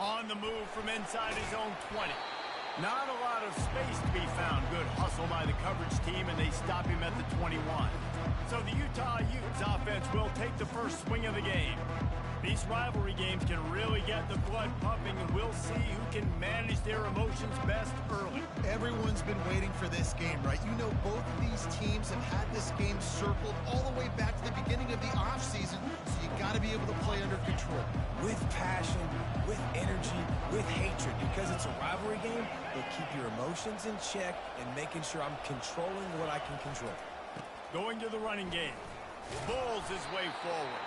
On the move from inside his own 20. Not a lot of space to be found. Good hustle by the coverage team, and they stop him at the 21. So the Utah Utes offense will take the first swing of the game. These rivalry games can really get the blood pumping, and we'll see who can manage their emotions best early. Everyone's been waiting for this game, right? You know, both of these teams have had this game circled all the way back to the beginning of the offseason, so you got to be able to play under control. With passion, with energy, with hatred, because it's a rivalry game, but keep your emotions in check and making sure I'm controlling what I can control. Going to the running game. Bulls his way forward.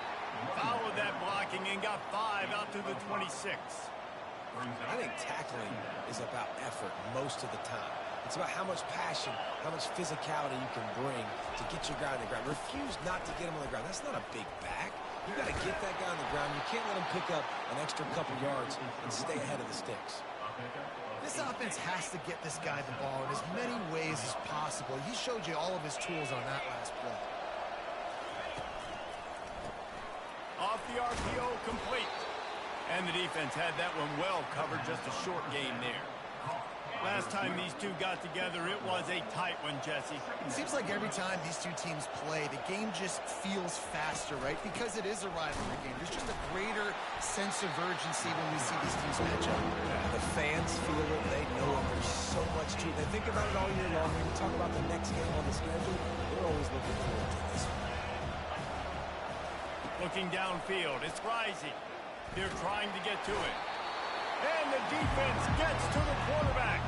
Followed that blocking and got 5 out to the 26. I think tackling is about effort most of the time. It's about how much passion, how much physicality you can bring to get your guy on the ground. Refuse not to get him on the ground. That's not a big back. You got to get that guy on the ground. You can't let him pick up an extra couple yards and stay ahead of the sticks. This offense has to get this guy the ball in as many ways as possible. He showed you all of his tools on that last play. Off the RPO, complete. And the defense had that one well covered, just a short game there. Last time these two got together, it was a tight one, Jesse. It seems like every time these two teams play, the game just feels faster, right? Because it is a rivalry game. There's just a greater sense of urgency when we see these teams match up. The fans feel it. They know it. There's so much to it. They think about it all year long. When we talk about the next game on the schedule, they're always looking forward to this. Looking downfield, it's rising. They're trying to get to it. And the defense gets to the quarterback.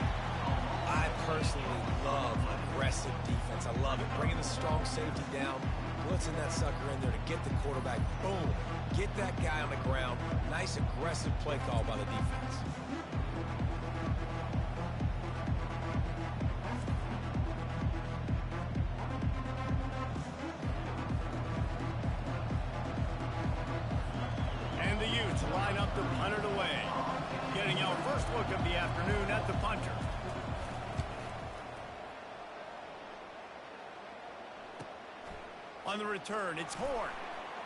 I personally love aggressive defense. I love it. Bringing the strong safety down, blitzing that sucker in there to get the quarterback. Boom. Get that guy on the ground. Nice aggressive play call by the defense. And the Utes line up to punt it away. Getting our first look of the afternoon at the punter. On the return, it's Horn.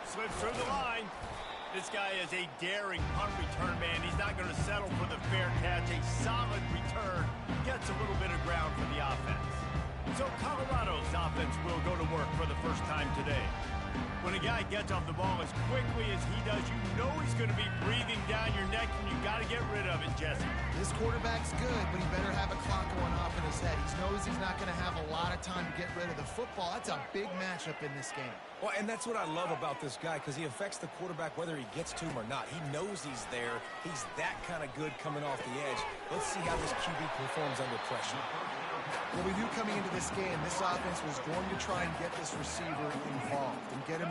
Slips through the line. This guy is a daring punt return man. He's not going to settle for the fair catch. A solid return. Gets a little bit of ground for the offense. So Colorado's offense will go to work for the first time today. When a guy gets off the ball as quickly as he does, you know he's going to be breathing down your neck, and you got to get rid of it, Jesse. This quarterback's good, but he better have a clock going off in his head. He knows he's not going to have a lot of time to get rid of the football. That's a big matchup in this game. Well, and that's what I love about this guy, because he affects the quarterback whether he gets to him or not. He knows he's there. He's that kind of good coming off the edge. Let's see how this QB performs under pressure. Well, we knew coming into this game, this offense was going to try and get this receiver involved and get him.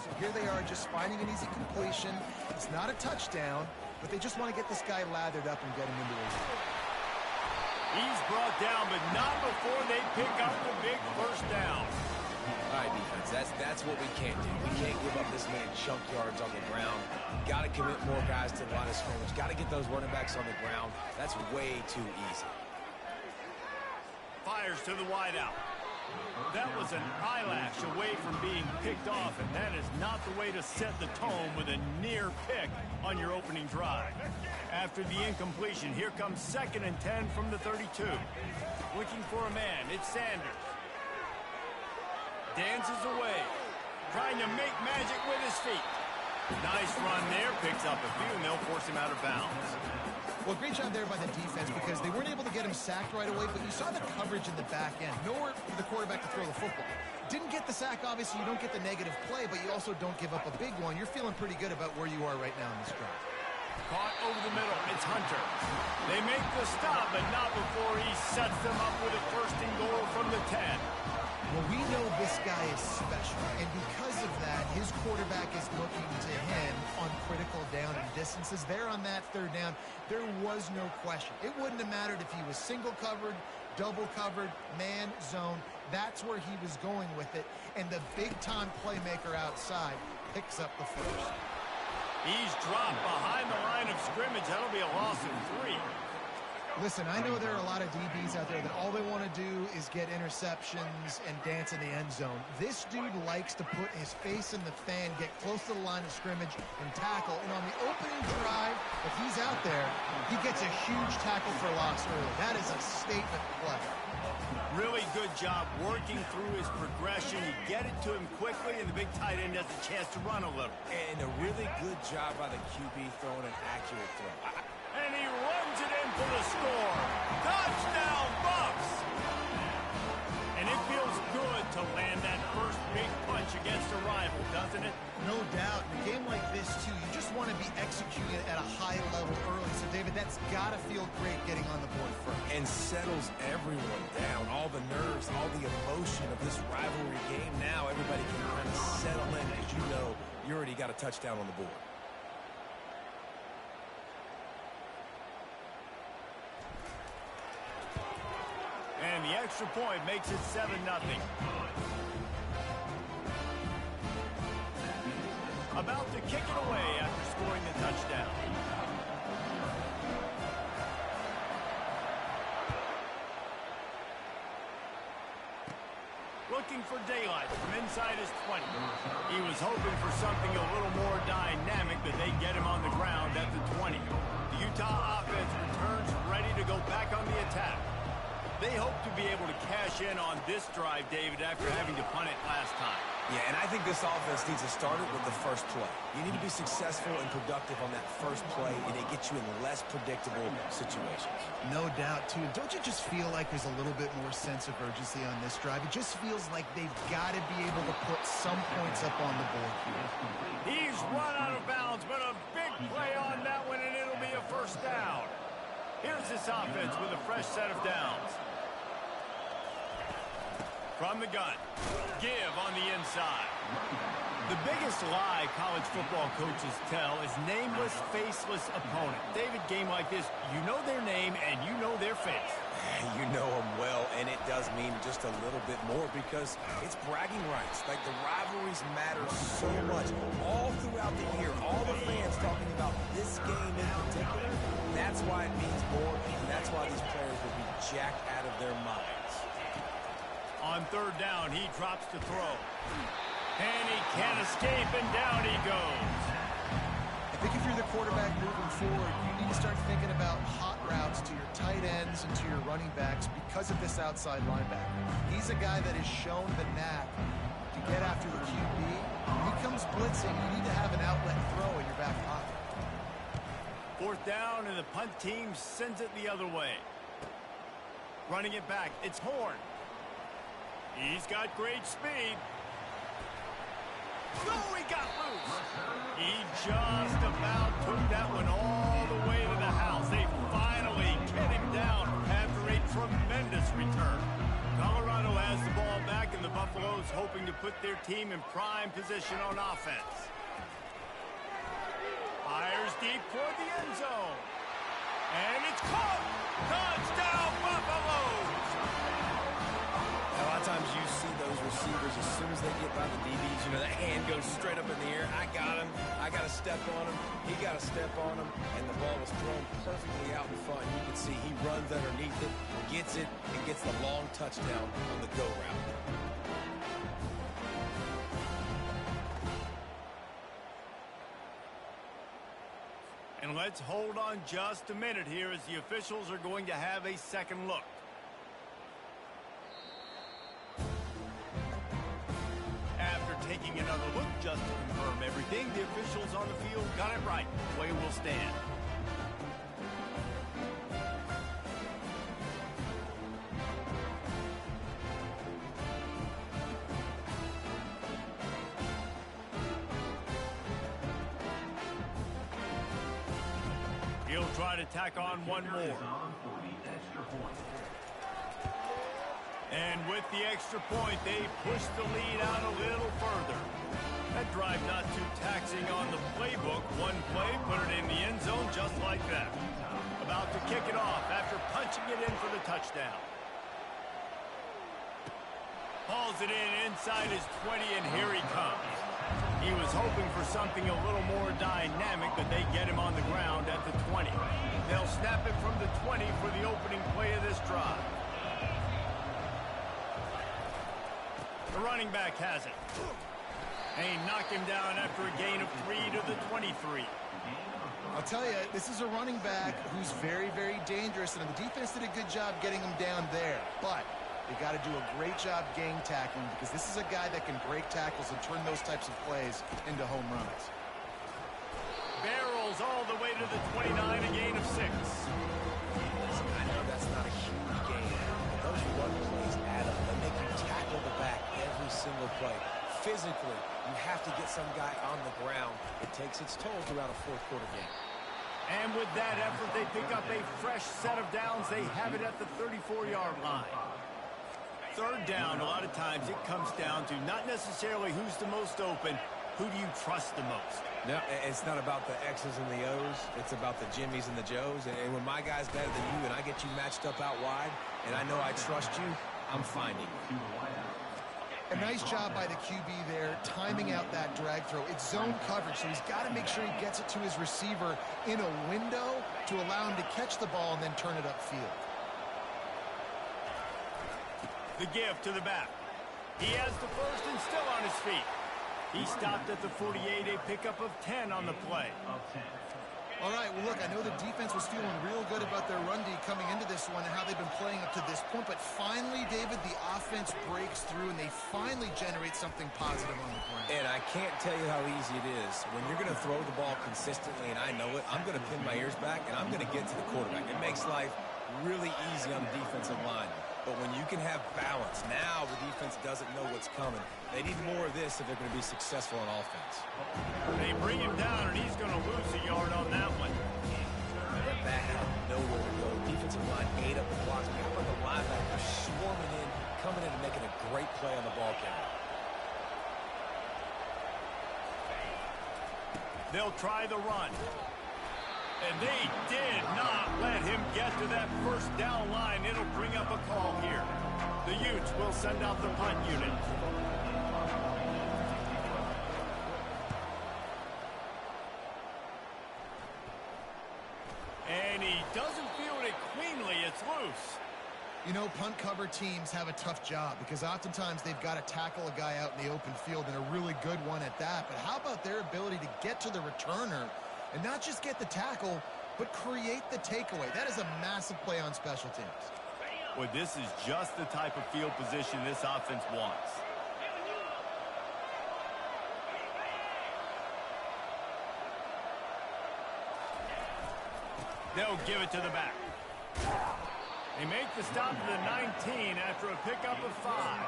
So here they are just finding an easy completion. It's not a touchdown, but they just want to get this guy lathered up and get him into his game. He's brought down, but not before they pick up the big first down. All right, defense, that's what we can't do. We can't give up this many chunk yards on the ground. Got to commit more guys to the line of scrimmage. Got to get those running backs on the ground. That's way too easy. Fires to the wideout. That was an eyelash away from being picked off, and that is not the way to set the tone with a near pick on your opening drive. After the incompletion, here comes 2nd and 10 from the 32. Looking for a man, it's Sanders. Dances away, trying to make magic with his feet. Nice run there, picks up a few, and they'll force him out of bounds. Well, great job there by the defense because they weren't able to get him sacked right away, but you saw the coverage in the back end. Nowhere for the quarterback to throw the football. Didn't get the sack, obviously. You don't get the negative play, but you also don't give up a big one. You're feeling pretty good about where you are right now in this drive. Caught over the middle. It's Hunter. They make the stop, but not before he sets them up with a 1st and goal from the 10. Well, we know this guy is special, and because of that, his quarterback is looking to him on critical down and distances. There on that 3rd down, there was no question. It wouldn't have mattered if he was single covered, double covered, man, zone. That's where he was going with it, and the big-time playmaker outside picks up the first. He's dropped behind the line of scrimmage. That'll be a loss of 3. Listen, I know there are a lot of DBs out there that all they want to do is get interceptions and dance in the end zone. This dude likes to put his face in the fan, get close to the line of scrimmage, and tackle. And on the opening drive, if he's out there, he gets a huge tackle for loss early. That is a statement play. Really good job working through his progression. You get it to him quickly, and the big tight end has a chance to run a little. And a really good job by the QB throwing an accurate throw. And he runs it in for the score. Touchdown, Bucs! And it feels good to land that first big punch against a rival, doesn't it? No doubt. In a game like this, too, you just want to be executing at a high level early. So, David, that's got to feel great getting on the board first. And settles everyone down. All the nerves, all the emotion of this rivalry game. Now everybody can kind of settle in because you know you already got a touchdown on the board. And the extra point makes it 7-0. About to kick it away after scoring the touchdown. Looking for daylight from inside his 20. He was hoping for something a little more dynamic, but they get him on the ground at the 20. The Utah offense returns ready to go back on the attack. They hope to be able to cash in on this drive, David, after having to punt it last time. Yeah, and I think this offense needs to start it with the first play. You need to be successful and productive on that first play, and it gets you in less predictable situations. No doubt, too. Don't you just feel like there's a little bit more sense of urgency on this drive? It just feels like they've got to be able to put some points up on the board here. He's run out of bounds, but a big play on that one, and it'll be a first down. Here's this offense with a fresh set of downs. From the gun, give on the inside. The biggest lie college football coaches tell is nameless, faceless opponent. David, game like this, you know their name and you know their face. You know them well, and it does mean just a little bit more because it's bragging rights. Like, the rivalries matter so much. All throughout the year, all the fans talking about this game in particular, that's why it means more, and that's why these players will be jacked out of their minds. On third down, he drops to throw. And he can't escape, and down he goes. I think if you're the quarterback moving forward, you need to start thinking about hot routes to your tight ends and to your running backs because of this outside linebacker. He's a guy that has shown the knack to get after the QB. When he comes blitzing, you need to have an outlet throw in your back pocket. Fourth down, and the punt team sends it the other way. Running it back, it's Horn. He's got great speed. Oh, he got loose. He just about took that one all the way to the house. They finally get him down after a tremendous return. Colorado has the ball back, and the Buffaloes hoping to put their team in prime position on offense. Fires deep toward the end zone. And it's caught. Touchdown, Buffaloes. A lot of times you see those receivers, as soon as they get by the DBs, you know, that hand goes straight up in the air. I got him. I got to step on him. He got to step on him. And the ball was thrown perfectly out in front. You can see he runs underneath it, gets it, and gets the long touchdown on the go route. And let's hold on just a minute here as the officials are going to have a second look. Taking another look just to confirm everything, the officials on the field got it right. Play will stand. He'll try to tack on one more. And with the extra point, they push the lead out a little further. That drive not too taxing on the playbook. One play, put it in the end zone just like that. About to kick it off after punching it in for the touchdown. Hauls it in inside his 20, and here he comes. He was hoping for something a little more dynamic, but they get him on the ground at the 20. They'll snap it from the 20 for the opening play of this drive. The running back has it. And he knocked him down after a gain of 3 to the 23. I'll tell you, this is a running back who's very, very dangerous, and the defense did a good job getting him down there. But they got to do a great job gang tackling, because this is a guy that can break tackles and turn those types of plays into home runs. Barrels all the way to the 29, a gain of 6. I know that's not a huge gain, but those run plays add up. They make you tackle the back every single play. Physically, you have to get some guy on the ground. It takes its toll throughout a fourth quarter game. And with that effort, they pick up a fresh set of downs. They have it at the 34-yard line. Third down, a lot of times it comes down to not necessarily who's the most open, who do you trust the most? No, it's not about the X's and the O's. It's about the Jimmys and the Joes. And when my guy's better than you and I get you matched up out wide, and I know I trust you, I'm finding you. A nice job by the QB there, timing out that drag throw. It's zone coverage, so he's got to make sure he gets it to his receiver in a window to allow him to catch the ball and then turn it upfield. The give to the back. He has the first and still on his feet. He stopped at the 48, a pickup of 10 on the play. All right, well, look, I know the defense was feeling real good about their run D coming into this one and how they've been playing up to this point, but finally, David, the offense breaks through and they finally generate something positive on the ground. And I can't tell you how easy it is. When you're going to throw the ball consistently, and I know it, I'm going to pin my ears back and I'm going to get to the quarterback. It makes life really easy on the defensive line. But when you can have balance, now the defense doesn't know what's coming. They need more of this if they're going to be successful on offense. They bring him down, and he's going to lose a yard on that one. That had nowhere to go. Defensive line ate up the blocks. How about the linebacker swarming in, coming in and making a great play on the ball carrier? They'll try the run. And they did not let him get to that first down line. It'll bring up a call here. The Utes will send out the punt unit. And he doesn't field it cleanly. It's loose. You know, punt cover teams have a tough job because oftentimes they've got to tackle a guy out in the open field, and a really good one at that. But how about their ability to get to the returner and not just get the tackle, but create the takeaway? That is a massive play on special teams. Well, this is just the type of field position this offense wants. They'll give it to the back. They make the stop to the 19 after a pickup of 5.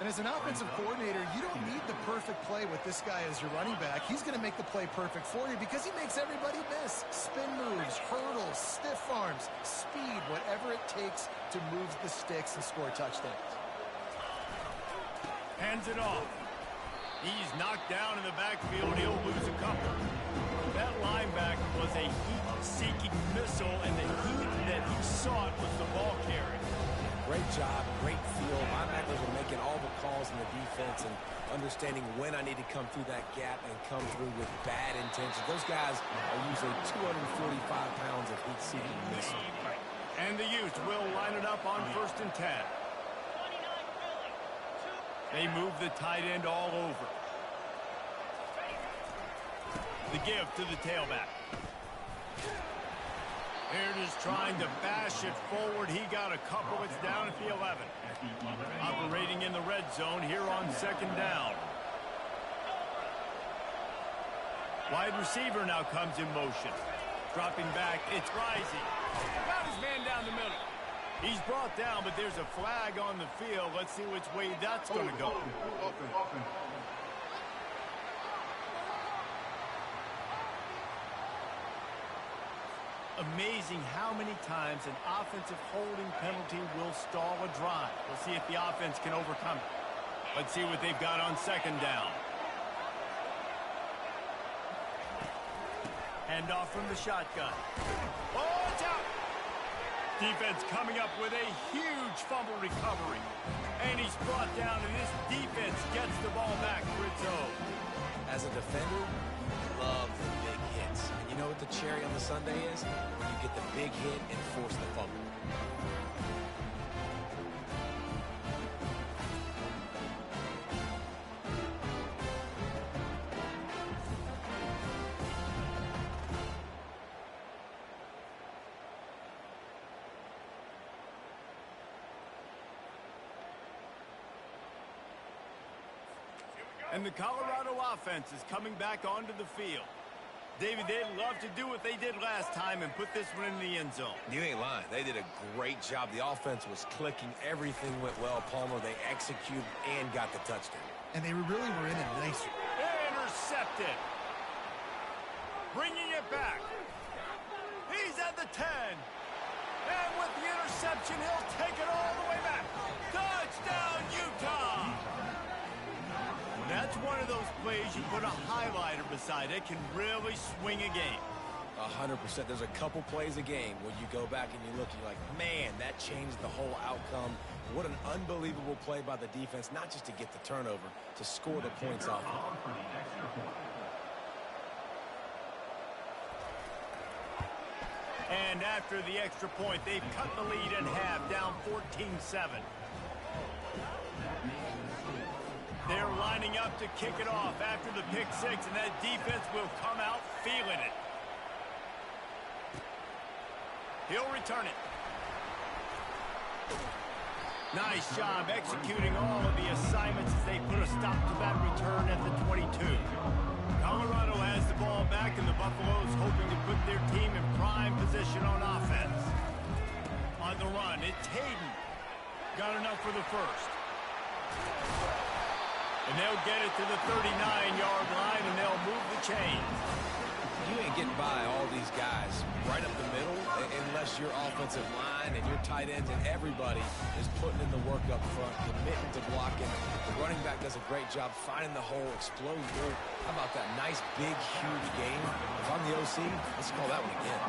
And as an offensive coordinator, you don't need the perfect play with this guy as your running back. He's going to make the play perfect for you because he makes everybody miss. Spin moves, hurdles, stiff arms, speed, whatever it takes to move the sticks and score touchdowns. Hands it off. He's knocked down in the backfield. He'll lose a couple. That linebacker was a heat-seeking missile, and the heat that he sought was the ball carrier. Great job, great feel. Linebackers are making all the calls in the defense and understanding when I need to come through that gap and come through with bad intentions. Those guys are usually 245 pounds of heat-seeking missile. And the Utes will line it up on 1st and 10. They move the tight end all over. The give to the tailback. Here it is trying to bash it forward. He got a couple. It's down at the 11. Operating in the red zone here on 2nd down. Wide receiver now comes in motion. Dropping back. It's Rising. Got his man down the middle. He's brought down, but there's a flag on the field. Let's see which way that's going to go. Amazing how many times an offensive holding penalty will stall a drive. We'll see if the offense can overcome it. Let's see what they've got on 2nd down. Hand off from the shotgun. Oh, it's out! Defense coming up with a huge fumble recovery. And he's brought down, and this defense gets the ball back for its own. As a defender, love the big hits. And you know what the cherry on the sundae is? You get the big hit and force the fumble. And the Colorado offense is coming back onto the field. David, they'd love to do what they did last time and put this one in the end zone. You ain't lying. They did a great job. The offense was clicking. Everything went well. Palmer, they executed and got the touchdown. And they really were in it nice. Intercepted. Bringing it back. He's at the 10. And with the interception, he'll take it all the way back. Touchdown, Utah! That's one of those plays you put a highlighter beside it, can really swing a game. 100%. There's a couple plays a game where you go back and you look and you're like, man, that changed the whole outcome. What an unbelievable play by the defense, not just to get the turnover, to score the points off. And after the extra point, they've cut the lead in half, down 14-7. They're lining up to kick it off after the pick six, and that defense will come out feeling it. He'll return it. Nice job executing all of the assignments as they put a stop to that return at the 22. Colorado has the ball back, and the Buffaloes hoping to put their team in prime position on offense. On the run, it's Hayden. Got enough for the first. And they'll get it to the 39-yard line, and they'll move the chains. You ain't getting by all these guys right up the middle unless your offensive line and your tight ends and everybody is putting in the work up front, committing to blocking. The running back does a great job finding the hole, exploding through. How about that nice, big, huge game? If I'm the OC, let's call that one again.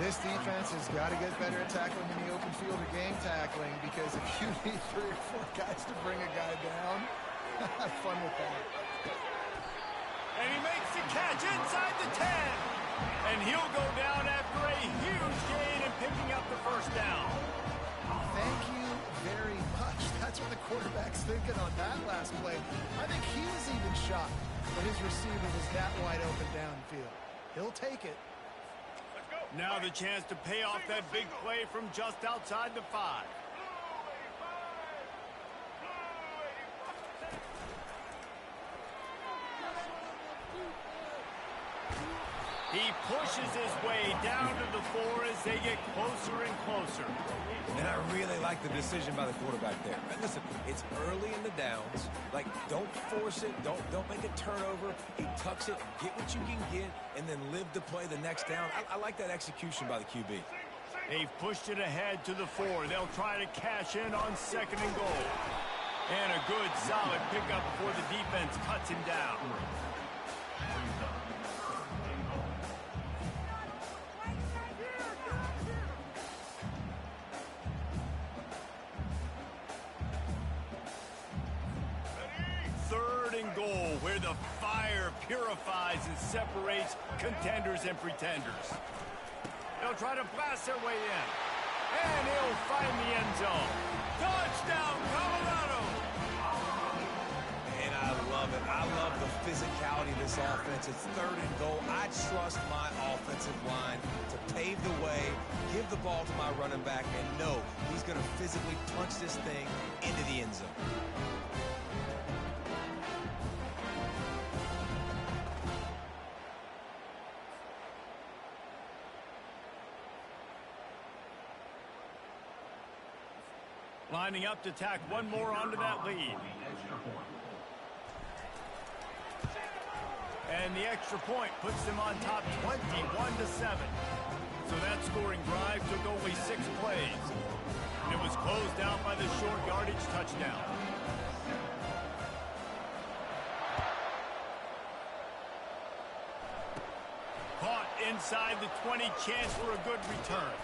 This defense has got to get better at tackling in the open field or game tackling, because if you need 3 or 4 guys to bring a guy down, have fun with that. And he makes the catch inside the 10. And he'll go down after a huge gain and picking up the first down. Thank you very much. That's what the quarterback's thinking on that last play. I think he was even shocked when his receiver was that wide open downfield. He'll take it. Now the chance to pay off that big play from just outside the 5. He pushes his way down to the 4 as they get closer and closer. And I really like the decision by the quarterback there. And listen, it's early in the downs. Like, don't force it. Don't make a turnover. He tucks it, get what you can get, and then live to play the next down. I like that execution by the QB. They've pushed it ahead to the 4. They'll try to cash in on 2nd and goal. And a good, solid pickup before the defense cuts him down. Goal where the fire purifies and separates contenders and pretenders. They'll try to blast their way in. And he'll find the end zone. Touchdown, Colorado! And I love it. I love the physicality of this offense. It's 3rd and goal. I trust my offensive line to pave the way, give the ball to my running back, and know he's going to physically punch this thing into the end zone. Lining up to tack one more onto that lead. And the extra point puts them on top 21-7. So that scoring drive took only 6 plays. And it was closed out by the short yardage touchdown. Caught inside the 20, chance for a good return.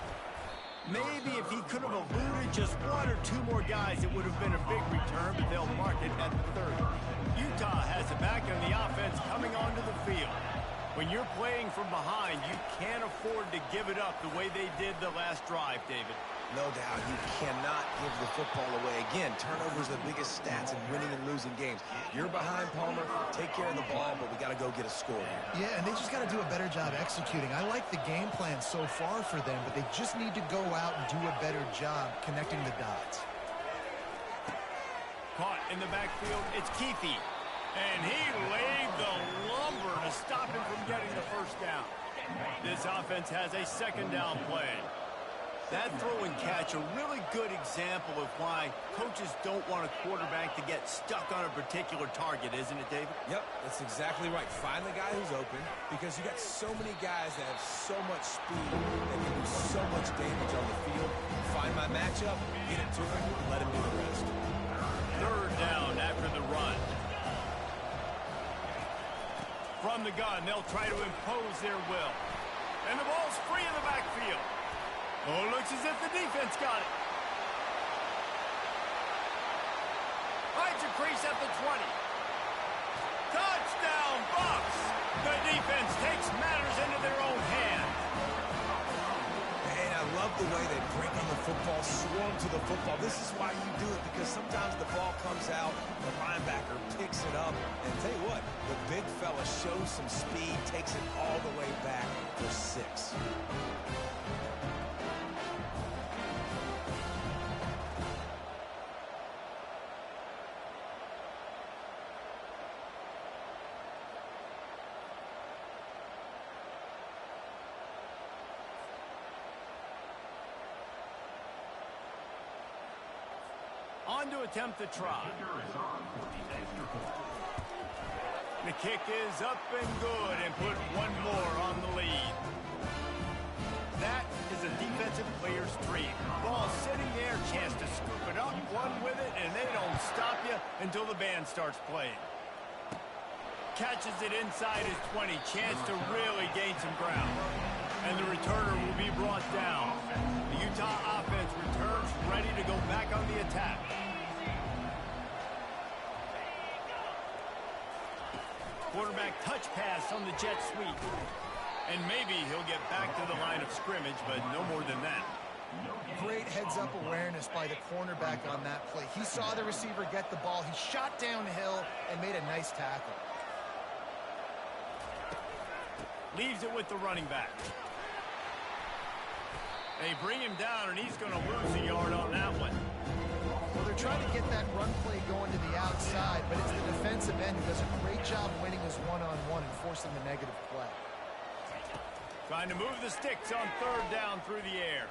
Maybe if he could have eluded just one or two more guys, it would have been a big return, but they'll mark it at the 30. Utah has it back on the offense coming onto the field. When you're playing from behind, you can't afford to give it up the way they did the last drive, David. No doubt, you cannot give the football away. Again, turnovers are the biggest stats in winning and losing games. You're behind, Palmer, take care of the ball, but we got to go get a score. Yeah, and they just got to do a better job executing. I like the game plan so far for them, but they just need to go out and do a better job connecting the dots. Caught in the backfield, it's Keefe. And he laid the lumber to stop him from getting the first down. This offense has a second down play. That throw and catch, a really good example of why coaches don't want a quarterback to get stuck on a particular target, isn't it, David? Yep, that's exactly right. Find the guy who's open, because you got so many guys that have so much speed that can do so much damage on the field. Find my matchup, get it to him, and let him do the rest. Third down after the run. From the gun, they'll try to impose their will. And the ball's free in the backfield. Oh, it looks as if the defense got it. Finds a crease at the 20. Touchdown, Bucs! The defense takes matters into their own hands. And I love the way they break on the football, swarm to the football. This is why you do it, because sometimes the ball comes out, the linebacker picks it up, and tell you what, the big fella shows some speed, takes it all the way back for 6. On to attempt the try. The kick is up and good and put one more on the lead. That is a defensive player's dream. Ball sitting there, chance to scoop it up, run with it, and they don't stop you until the band starts playing. Catches it inside his 20, chance to really gain some ground. And the returner will be brought down. The Utah offense returns ready to go back on the attack. Quarterback touch pass on the jet sweep. And maybe he'll get back to the line of scrimmage, but no more than that. Great heads-up awareness by the cornerback on that play. He saw the receiver get the ball. He shot downhill and made a nice tackle. Leaves it with the running back. They bring him down, and he's going to lose a yard on that one. Well, they're trying to get that run play going to the outside, but it's the defensive end who does a great job winning his one-on-one and forcing the negative play. Trying to move the sticks on third down through the air.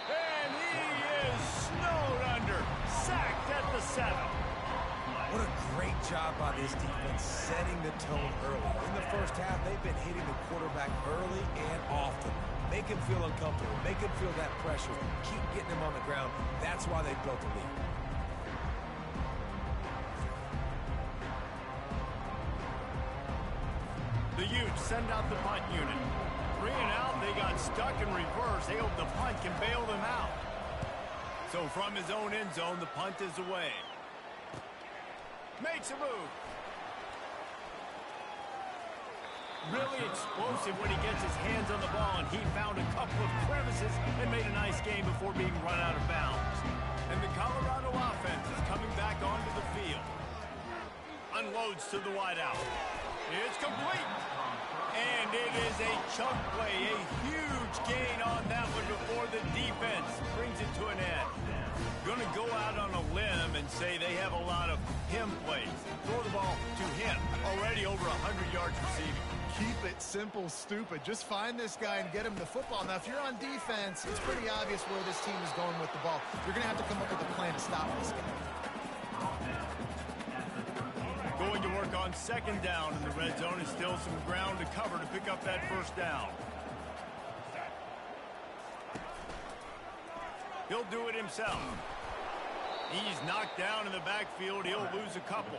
And he is snowed under. Sacked at the 7. What a great job by this defense setting the tone early. In the first half, they've been hitting the quarterback early and often. Make him feel uncomfortable. Make him feel that pressure. Keep getting him on the ground. That's why they built the lead. The Utes send out the punt unit. 3 and out, they got stuck in reverse. They hope the punt can bail them out. So from his own end zone, the punt is away. Makes a move. Really explosive when he gets his hands on the ball, and he found a couple of crevices and made a nice game before being run out of bounds. And the Colorado offense is coming back onto the field. Unloads to the wideout. It's complete. And it is a chunk play, a huge gain on that one before the defense brings it to an end. Going to go out on a limb and say they have a lot of him plays. Throw the ball to him. Already over 100 yards receiving. Keep it simple, stupid. Just find this guy and get him the football. Now, if you're on defense, it's pretty obvious where this team is going with the ball. You're going to have to come up with a plan to stop this guy. Going to work on second down in the red zone. Is still some ground to cover to pick up that first down. He'll do it himself. He's knocked down in the backfield. He'll lose a couple.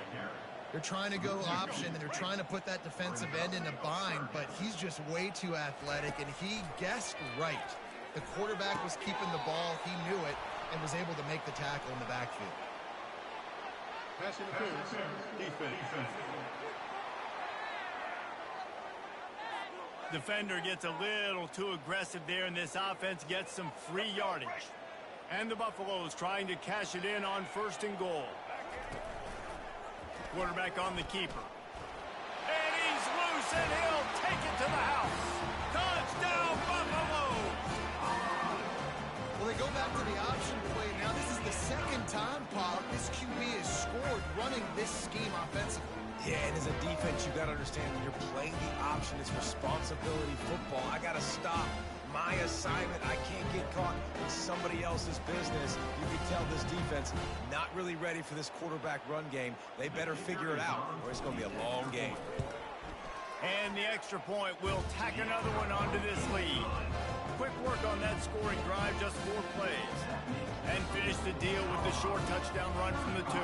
They're trying to go option, and they're trying to put that defensive end in a bind, but he's just way too athletic, and he guessed right. The quarterback was keeping the ball. He knew it and was able to make the tackle in the backfield. Pass interference, defense. Defender gets a little too aggressive there, and this offense gets some free yardage. And the Buffaloes trying to cash it in on 1st and goal. Quarterback on the keeper. And he's loose, and he'll take it to the house. Touchdown, Buffaloes! Well, they go back to the option play. Now this is the second time, Paul, this QB has scored running this scheme offensively. Yeah, and as a defense, you got to understand when you're playing the option, it's responsibility football. I got to stop my assignment. I can't get caught in somebody else's business. You can tell this defense not really ready for this quarterback run game. They better figure it out, or it's going to be a long game. And the extra point will tack another one onto this lead. Quick work on that scoring drive, just 4 plays. And finish the deal with the short touchdown run from the 2.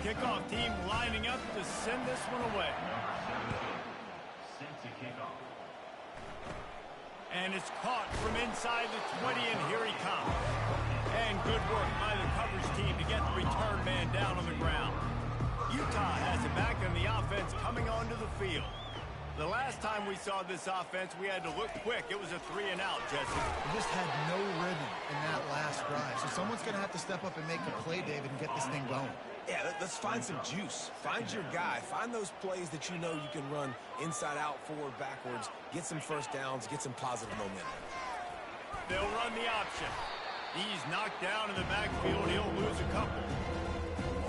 Kickoff team lining up to send this one away. And it's caught from inside the 20, and here he comes. And good work by the coverage team to get the return man down on the ground. Utah has it back, and the offense coming onto the field. The last time we saw this offense, we had to look quick. It was a 3-and-out, Jesse. They just had no rhythm in that last drive. So someone's going to have to step up and make a play, David, and get this thing going. Yeah, let's find some juice. Find your guy. Find those plays that you know you can run inside out, forward, backwards. Get some first downs. Get some positive momentum. They'll run the option. He's knocked down in the backfield. He'll lose a couple.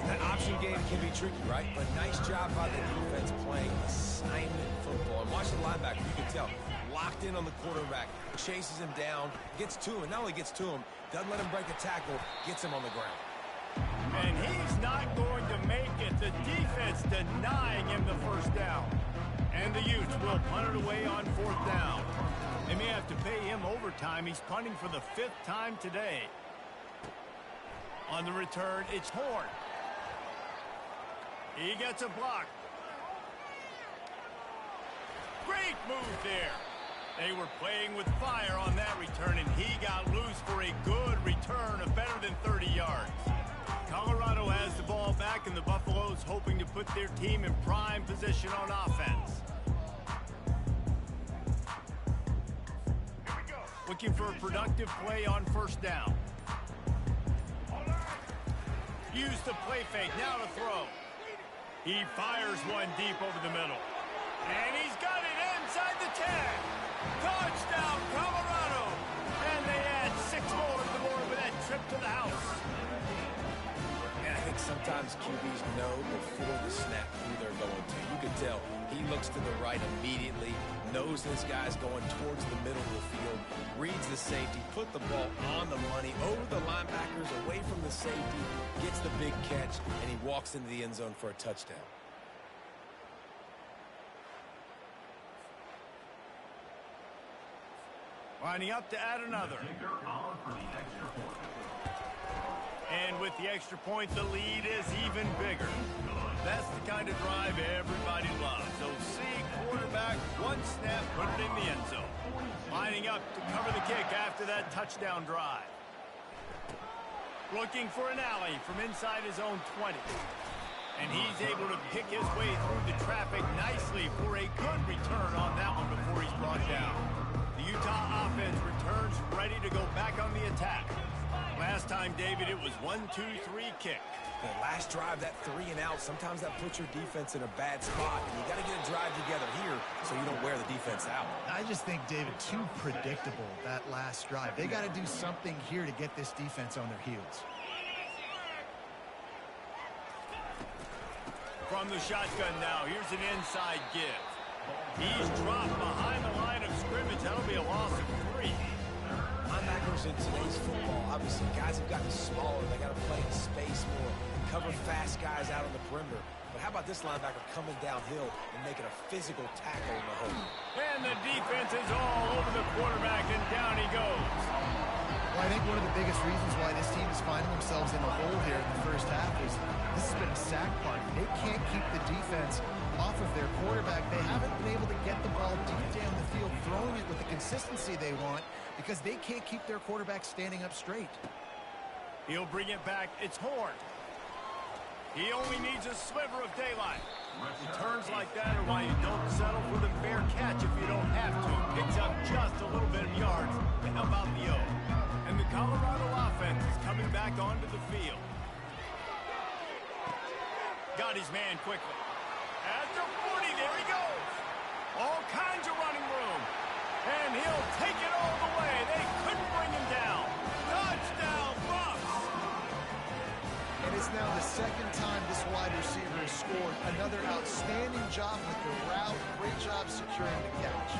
That option game can be tricky, right? But nice job by the defense playing assignment football. And watch the linebacker. You can tell. Locked in on the quarterback. Chases him down. Gets to him. Not only gets to him, doesn't let him break a tackle. Gets him on the ground. And he's not going to make it. The defense denying him the first down. And the Utes will punt it away on 4th down. They may have to pay him overtime. He's punting for the 5th time today. On the return, it's Horn. He gets a block. Great move there. They were playing with fire on that return, and he got loose for a good return of better than 30 yards. Colorado has the ball back, and the Buffaloes hoping to put their team in prime position on offense. Looking for a productive play on 1st down. Use the play fake, now to throw. He fires one deep over the middle. And he's got it inside the 10. Touchdown, Colorado. And they add 6 more to the board with that trip to the house. And I think sometimes QBs know before the snap who they're going to. You can tell he looks to the right immediately, knows this guy's going towards the middle of the field, reads the safety, put the ball on the money, over the linebackers, away from the safety, gets the big catch, and he walks into the end zone for a touchdown. Lining up to add another. And with the extra point, the lead is even bigger. That's the kind of drive everybody loves. So see quarterback, one snap, put it in the end zone. Lining up to cover the kick after that touchdown drive. Looking for an alley from inside his own 20. And he's able to pick his way through the traffic nicely for a good return on that one before he's brought down. The Utah offense returns ready to go back on the attack. Last time, David, it was 1-2-3 kick. The last drive, that 3-and-out, sometimes that puts your defense in a bad spot, and you got to get a drive together here so you don't wear the defense out. I just think, David, too predictable, that last drive. They got to do something here to get this defense on their heels. From the shotgun now, here's an inside give. He's dropped behind the line of scrimmage. That'll be a loss of 3. Linebackers in today's football, obviously, guys have gotten smaller. They got to play in space more, cover fast guys out on the perimeter. But How about this linebacker coming downhill and making a physical tackle in the hole? And the defense is all over the quarterback, and down he goes. Well, I think one of the biggest reasons why this team is finding themselves in a hole here in the first half is this has been a sack party. They can't keep the defense off of their quarterback. They haven't been able to get the ball deep down the field, throwing it with the consistency they want because they can't keep their quarterback standing up straight. He'll bring it back. It's Horn. He only needs a sliver of daylight. Returns like that are why you don't settle for the fair catch if you don't have to. Picks up just a little bit of yards to help out the O. And the Colorado offense is coming back onto the field. Got his man quickly. At the 40, there he goes. All kinds of running room. And he'll take it all the way. They couldn't bring him down. Touchdown, Bucs! And it's now the second time this wide receiver has scored. Another outstanding job with the route. Great job securing the catch.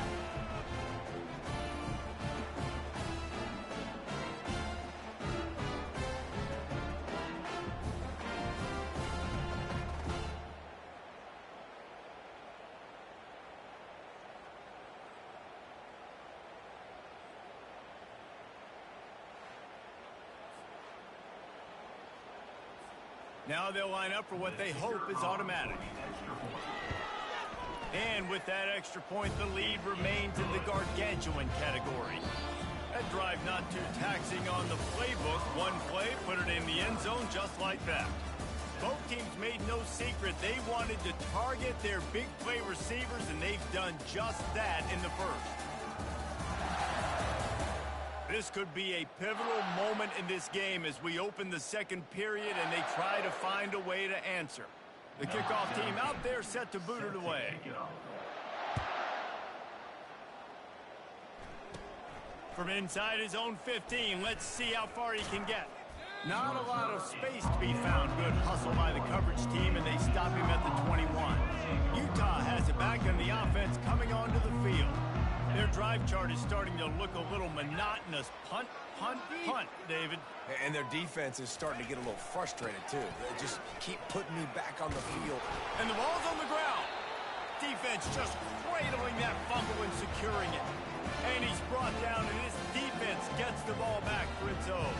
Now they'll line up for what they hope is automatic. And with that extra point, the lead remains in the gargantuan category. That drive not too taxing on the playbook. One play, put it in the end zone just like that. Both teams made no secret they wanted to target their big play receivers, and they've done just that in the first. This could be a pivotal moment in this game as we open the second period and they try to find a way to answer. The kickoff team out there set to boot it away. From inside his own 15, let's see how far he can get. Not a lot of space to be found. Good hustle by the coverage team, and they stop him at the 21. Utah has it back on the offense coming onto the field. Their drive chart is starting to look a little monotonous. Punt, punt, punt, David. And their defense is starting to get a little frustrated, too. They just keep putting me back on the field. And the ball's on the ground. Defense just cradling that fumble and securing it. And he's brought down, and his defense gets the ball back for its own.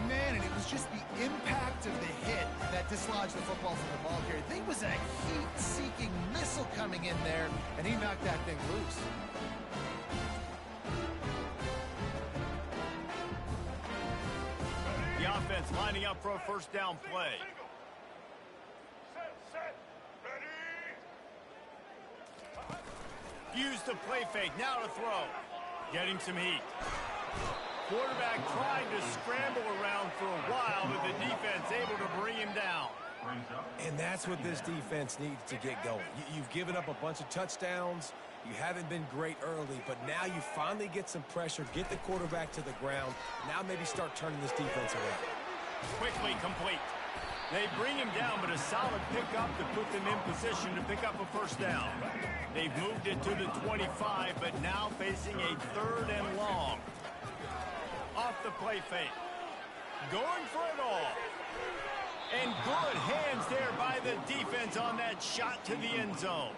Man, and it was just the impact of the hit that dislodged the football from the ball carrier. I think it was a heat-seeking missile coming in there, and he knocked that thing loose. The offense lining up for a first down play. Use the play fake, now to throw. Getting some heat. Quarterback trying to scramble around for a while, but the defense able to bring him down. And that's what this defense needs to get going. You've given up a bunch of touchdowns. You haven't been great early, but now you finally get some pressure, get the quarterback to the ground. Now maybe start turning this defense around. Quickly complete. They bring him down, but a solid pickup to put them in position to pick up a first down. They've moved it to the 25, but now facing a 3rd and long. Off the play fake. Going for it all. And good hands there by the defense on that shot to the end zone.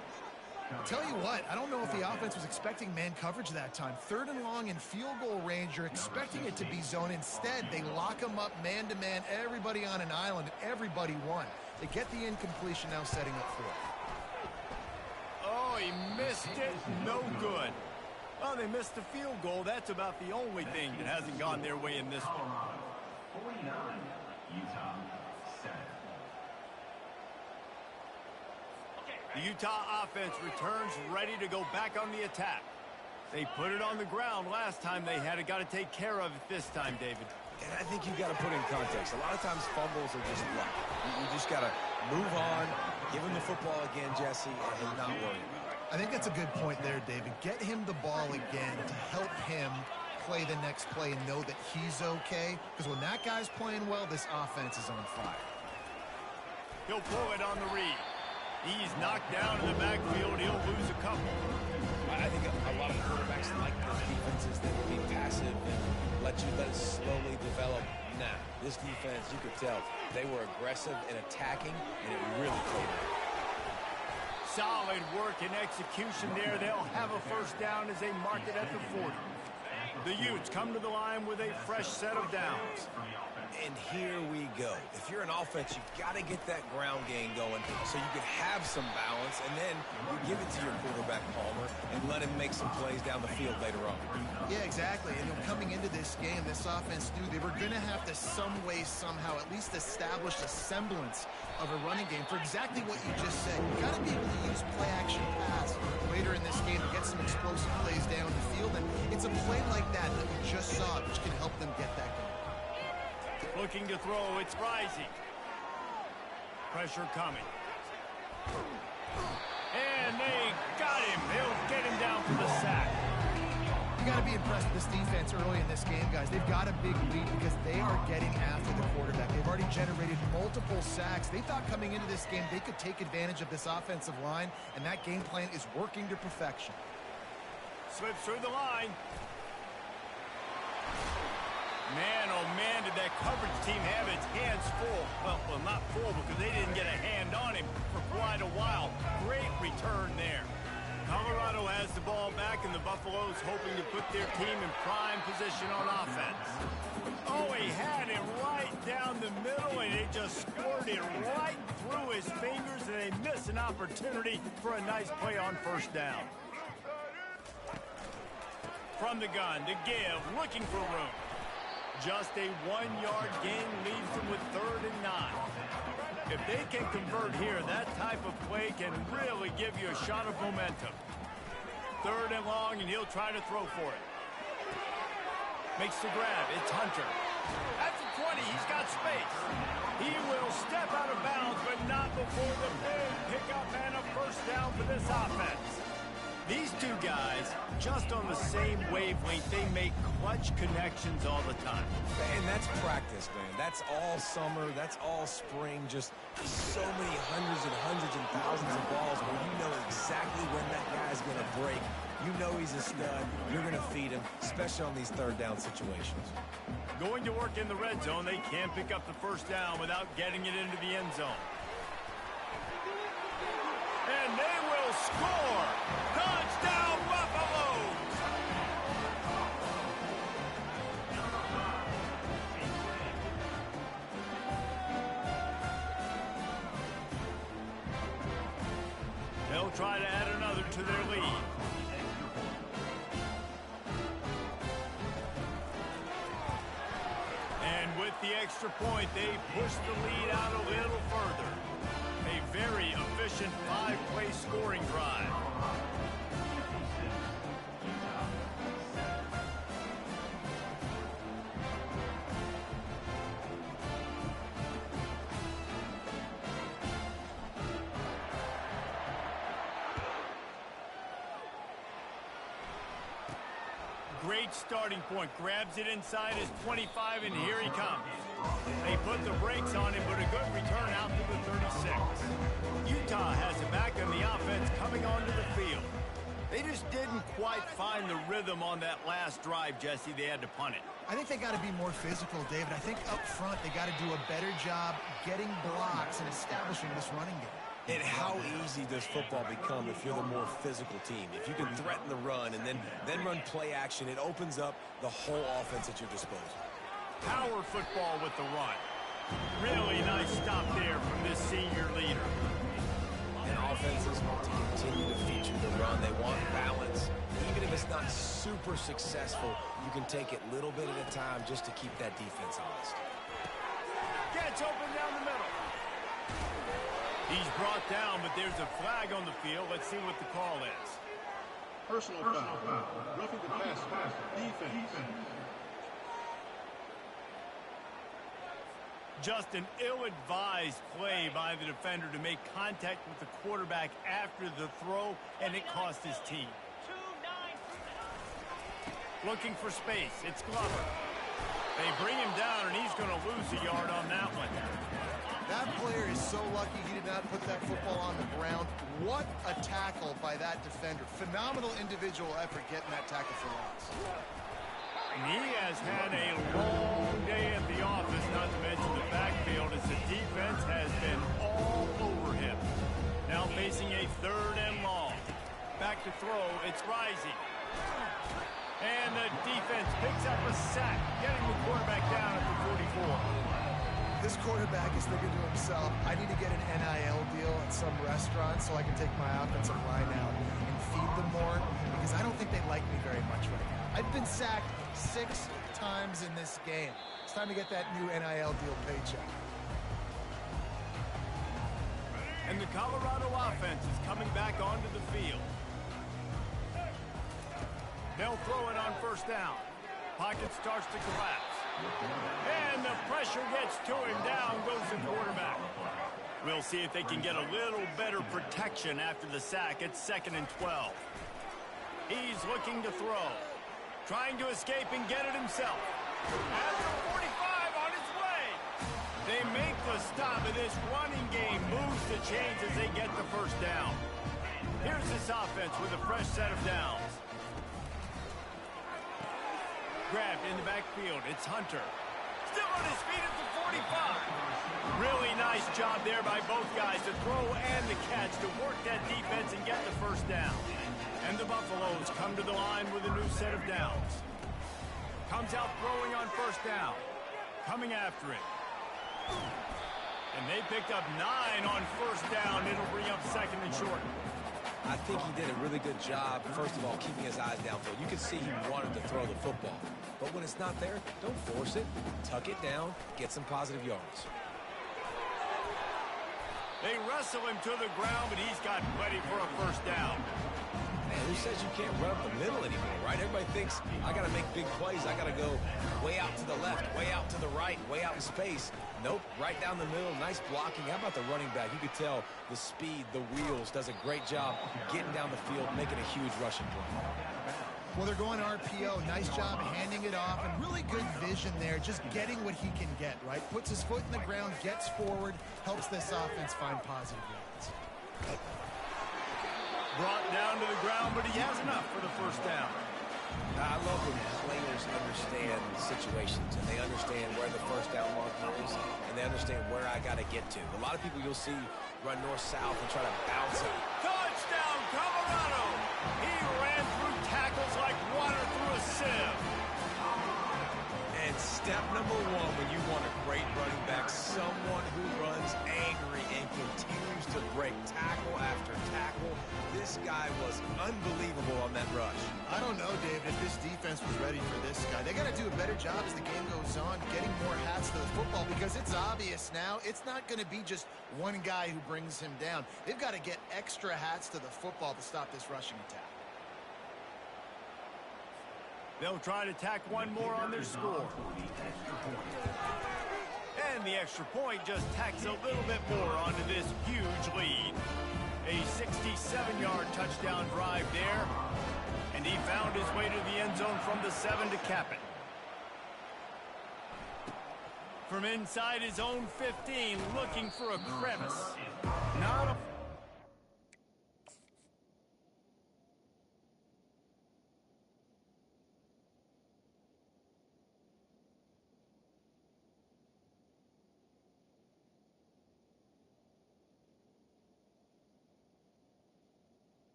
Tell you what, I don't know if the offense was expecting man coverage that time. 3rd and long in field goal range, you're expecting it to be zone. Instead, they lock them up man-to-man, everybody on an island, and everybody won. They get the incompletion now setting up for it. Oh, he missed it. No good. Well, they missed the field goal. That's about the only thing that hasn't gone their way in this one. 49, Utah, 7. The Utah offense returns ready to go back on the attack. They put it on the ground last time they had it. Got to take care of it this time, David. And I think you've got to put in context. A lot of times fumbles are just luck. You just got to move on, give him the football again, Jesse, and not worry about it. I think that's a good point there, David. Get him the ball again to help him play the next play and know that he's okay. Because when that guy's playing well, this offense is on fire. He'll pull it on the read. He's knocked down in the backfield. He'll lose a couple. I think a lot of quarterbacks like those defenses that will be passive and let it slowly develop. Nah, this defense, you could tell they were aggressive and attacking, and it really paid off. Solid work and execution there. They'll have a first down as they mark it at the 40. The Utes come to the line with a fresh set of downs. And here we go. If you're an offense, you've got to get that ground game going so you can have some balance, and then you give it to your quarterback, Palmer, and let him make some plays down the field later on. Yeah, exactly. And coming into this game, this offense knew they were going to have to some way, somehow, at least establish a semblance of a running game for exactly what you just said. You got to be able to use play-action pass later in this game to get some explosive plays down the field, and it's a play like that we just saw, which can help them get that going. Looking to throw, it's rising. Pressure coming. And they got him. They'll get him down for the sack. You got to be impressed with this defense early in this game, guys. They've got a big lead because they are getting after the quarterback. They've already generated multiple sacks. They thought coming into this game they could take advantage of this offensive line, and that game plan is working to perfection. Slips through the line. Man, oh man, did that coverage team have its hands full. Well, not full because they didn't get a hand on him for quite a while. Great return there. Colorado has the ball back, and the Buffaloes hoping to put their team in prime position on offense. Oh, he had it right down the middle, and it just squirted right through his fingers, and they miss an opportunity for a nice play on first down. From the gun to give, looking for room. Just a 1-yard gain leaves them with 3rd and 9. If they can convert here, that type of play can really give you a shot of momentum. 3rd and long, and he'll try to throw for it. Makes the grab. It's Hunter. At the 20, he's got space. He will step out of bounds, but not before the big pickup and a first down for this offense. These two guys, just on the same wavelength, they make clutch connections all the time. And that's practice, man. That's all summer. That's all spring. Just so many hundreds and thousands of balls where you know exactly when that guy's going to break. You know he's a stud. You're going to feed him, especially on these 3rd down situations. Going to work in the red zone. They can't pick up the first down without getting it into the end zone. And they will score! Touchdown, Buffaloes! They'll try to add another to their lead. And with the extra point, they push the lead out a little further. A very efficient 5-play scoring drive. Great starting point. Grabs it inside his 25, and here he comes. They put the brakes on him, but a good return out to the 36. Utah has it back on the offense coming onto the field. They just didn't quite find the rhythm on that last drive, Jesse. They had to punt it. I think they got to be more physical, David. I think up front they got to do a better job getting blocks and establishing this running game. And how easy does football become if you're the more physical team? If you can threaten the run and then run play action, it opens up the whole offense at your disposal. Power football with the run. Really nice stop there from this senior leader. And offenses want to continue to feature the run. They want balance. Even if it's not super successful, you can take it little bit at a time just to keep that defense honest. Gets open down the middle. He's brought down, but there's a flag on the field. Let's see what the call is. Personal foul. Roughing the passer. Defense. Just an ill-advised play by the defender to make contact with the quarterback after the throw, and it cost his team. Looking for space. It's Glover. They bring him down, and he's going to lose a yard on that one. That player is so lucky he did not put that football on the ground. What a tackle by that defender. Phenomenal individual effort getting that tackle for loss. And he has had a long day at the office, not to mention the backfield, as the defense has been all over him. Now facing a 3rd and long. Back to throw, it's Rising. And the defense picks up a sack, getting the quarterback down at the 44. This quarterback is thinking to himself, I need to get an NIL deal at some restaurant so I can take my offensive line out and feed them more, because I don't think they like me very much right now. I've been sacked 6 times in this game. It's time to get that new NIL deal paycheck. And the Colorado offense is coming back onto the field. They'll throw it on 1st down. Pocket starts to collapse. And the pressure gets to him. Down goes the quarterback. We'll see if they can get a little better protection after the sack. It's 2nd and 12. He's looking to throw. Trying to escape and get it himself. At the 45 on his way. They make the stop, and this running game moves the chains as they get the 1st down. Here's this offense with a fresh set of downs. Grabbed in the backfield. It's Hunter. Still on his feet at the 45. Really nice job there by both guys to throw and the catch to work that defense and get the 1st down. And the Buffaloes come to the line with a new set of downs. Comes out throwing on 1st down. Coming after it. And they picked up 9 on 1st down. It'll bring up 2nd and short. I think he did a really good job, first of all, keeping his eyes downfield. You could see he wanted to throw the football. But when it's not there, don't force it. Tuck it down, get some positive yards. They wrestle him to the ground, but he's got plenty for a 1st down. Man, who says you can't run up the middle anymore, right? Everybody thinks, I got to make big plays. I got to go way out to the left, way out to the right, way out in space. Nope, right down the middle. Nice blocking. How about the running back? You could tell the speed, the wheels, does a great job getting down the field, making a huge rushing play. Well, they're going RPO. Nice job handing it off, and really good vision there, just getting what he can get, right? Puts his foot in the ground, gets forward, helps this offense find positive yards. Brought down to the ground, but he has enough for the 1st down. I love when players understand situations, and they understand where the 1st down marker is, and they understand where I got to get to. A lot of people you'll see run north-south and try to bounce it. Touchdown, Colorado! He ran through tackles like water through a sieve. And step number 1 when you want a great running back, someone who runs angry and continues to break tackle after tackle. This guy was unbelievable on that rush. I don't know, David, if this defense was ready for this guy. They got to do a better job as the game goes on, getting more hats to the football, because it's obvious now it's not going to be just one guy who brings him down. They've got to get extra hats to the football to stop this rushing attack. They'll try to tack one more on their score. And the extra point just tacks a little bit more onto this huge lead. A 67-yard touchdown drive there. And he found his way to the end zone from the 7 to cap it. From inside his own 15, looking for a crevice. Not a...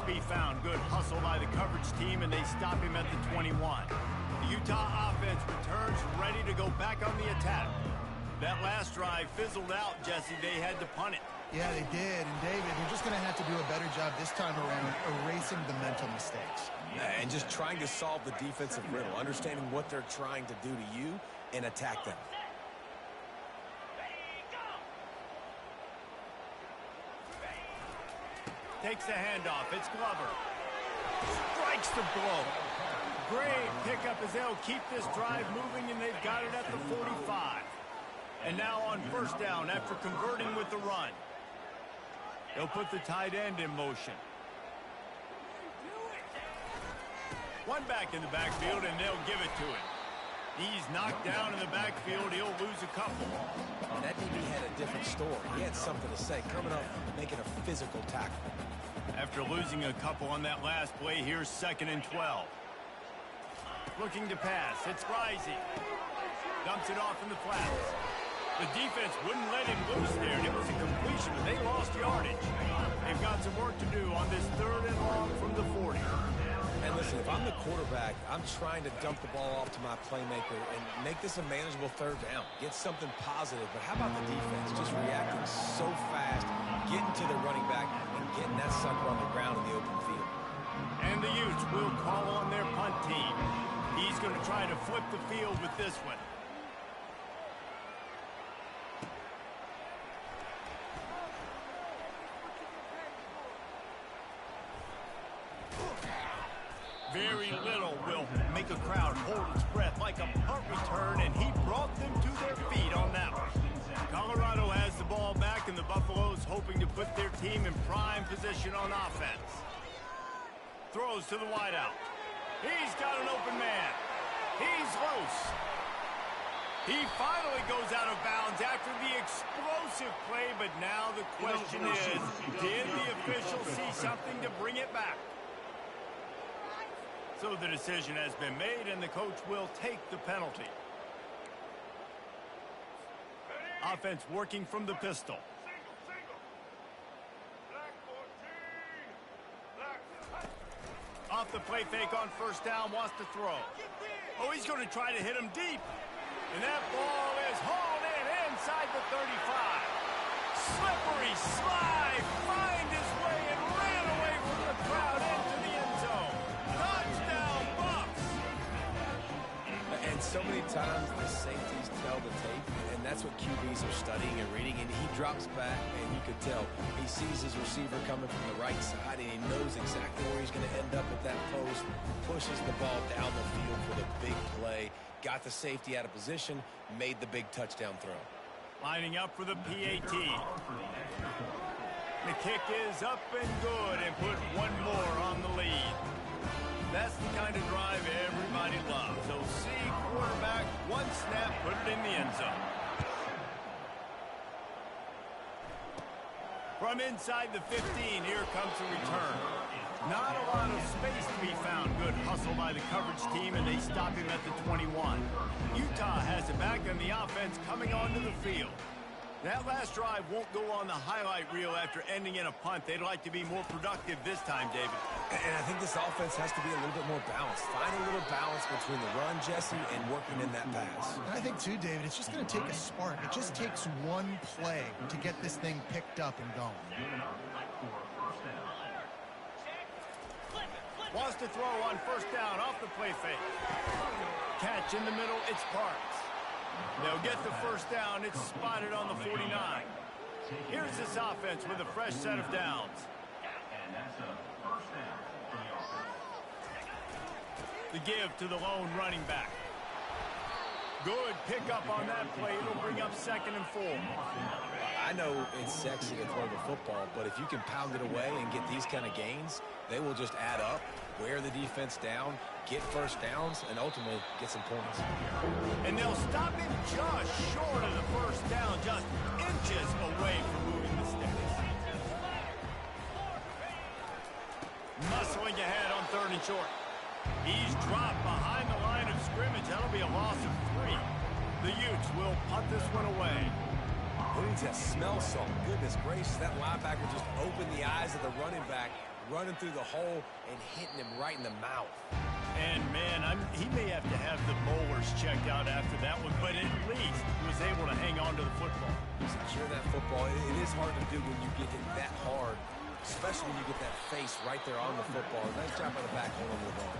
be found. Good hustle by the coverage team, and they stop him at the 21. The Utah offense returns, ready to go back on the attack. That last drive fizzled out, Jesse. They had to punt it. Yeah, they did. And David, they're just going to have to do a better job this time around erasing the mental mistakes. And just trying to solve the defensive riddle, understanding what they're trying to do to you and attack them. Takes the handoff. It's Glover. Strikes the blow. Great pickup as they'll keep this drive moving, and they've got it at the 45. And now on 1st down after converting with the run. They'll put the tight end in motion. One back in the backfield, and they'll give it to him. He's knocked down in the backfield. He'll lose a couple. that DB had a different story. He had something to say, coming up, making a physical tackle. After losing a couple on that last play, here's 2nd and 12. Looking to pass. It's Rising. Dumps it off in the flats. The defense wouldn't let him loose there, and it was a completion, but they lost yardage. They've got some work to do on this 3rd and long from the 40. And listen, if I'm the quarterback, I'm trying to dump the ball off to my playmaker and make this a manageable 3rd down. Get something positive. But how about the defense? Just reacting so fast, getting to the running back, and getting that sucker on the ground in the open field. And the Utes will call on their punt team. He's going to try to flip the field with this one. Very little will make a crowd hold its breath like a punt return, and he brought them to their feet on that one. Colorado has the ball back, and the Buffaloes hoping to put their team in prime position on offense. Throws to the wideout. He's got an open man. He's loose. He finally goes out of bounds after the explosive play, but now the question is, did the official see something to bring it back? So the decision has been made, and the coach will take the penalty. Offense working from the pistol. Off the play fake on 1st down, wants to throw. Oh, he's going to try to hit him deep. And that ball is hauled in inside the 35. Slippery slide, find his way and ran away from the crowd into the end zone. Touchdown, Bucs! And so many times the safeties tell the tape, and that's what QBs are studying and reading, and he drops back, and you could tell he sees his receiver coming from the right side, and he knows exactly where he's going to end up at that post, pushes the ball down the field for the big play, got the safety out of position, made the big touchdown throw. Lining up for the PAT. The kick is up and good, and put one more on the lead. That's the kind of drive everybody loves. So see quarterback, one snap, put it in the end zone. From inside the 15, here comes a return. Not a lot of space to be found. Good hustle by the coverage team, and they stop him at the 21. Utah has it back on the offense coming onto the field. That last drive won't go on the highlight reel after ending in a punt. They'd like to be more productive this time, David. And I think this offense has to be a little bit more balanced. Find a little balance between the run, Jesse, and working in that pass. And I think, too, David, it's just going to take a spark. It just takes one play to get this thing picked up and going. Wants to throw on 1st down off the play fake. Catch in the middle, it's Parks. They'll get the 1st down. It's spotted on the 49. Here's this offense with a fresh set of downs. And that's a 1st down for the offense. The give to the lone running back. Good pickup on that play. It'll bring up 2nd and 4. I know it's sexy to throw the football, but if you can pound it away and get these kind of gains, they will just add up, wear the defense down, get 1st downs, and ultimately get some points. And they'll stop him just short of the 1st down, just inches away from moving the sticks. Muscling ahead on 3rd and short. He's dropped behind the line of scrimmage. That'll be a loss of 3. The Utes will punt this one away. Who needs to smell something? Goodness gracious, that linebacker just opened the eyes of the running back, running through the hole and hitting him right in the mouth. And, man, he may have to have the molars checked out after that one, but at least he was able to hang on to the football. Secure that football. It is hard to do when you get hit that hard, especially when you get that face right there on the football. Nice job by the back holding the ball.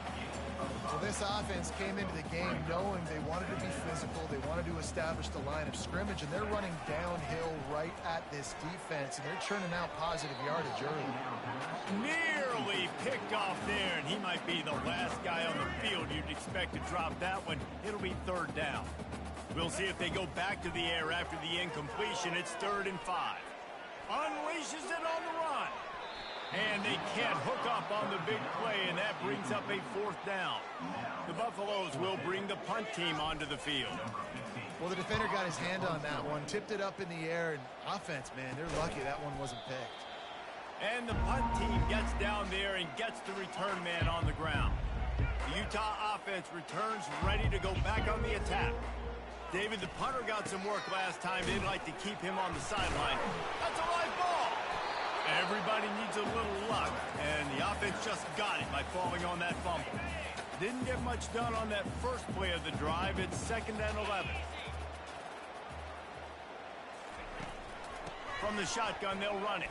Well, this offense came into the game knowing they wanted to be physical. They wanted to establish the line of scrimmage, and they're running downhill right at this defense, and they're churning out positive yardage early. Nearly picked off there, and he might be the last guy on the field you'd expect to drop that one. It'll be 3rd down. We'll see if they go back to the air after the incompletion. It's 3rd and 5. Unleashes it on the run. And they can't hook up on the big play, and that brings up a 4th down. The Buffaloes will bring the punt team onto the field. Well, the defender got his hand on that one, tipped it up in the air, and offense, man, they're lucky that one wasn't picked. And the punt team gets down there and gets the return man on the ground. The Utah offense returns ready to go back on the attack. David, the punter got some work last time. They'd like to keep him on the sideline. That's a live ball. Everybody needs a little luck, and the offense just got it by falling on that fumble. Didn't get much done on that first play of the drive. It's 2nd and 11. From the shotgun, they'll run it.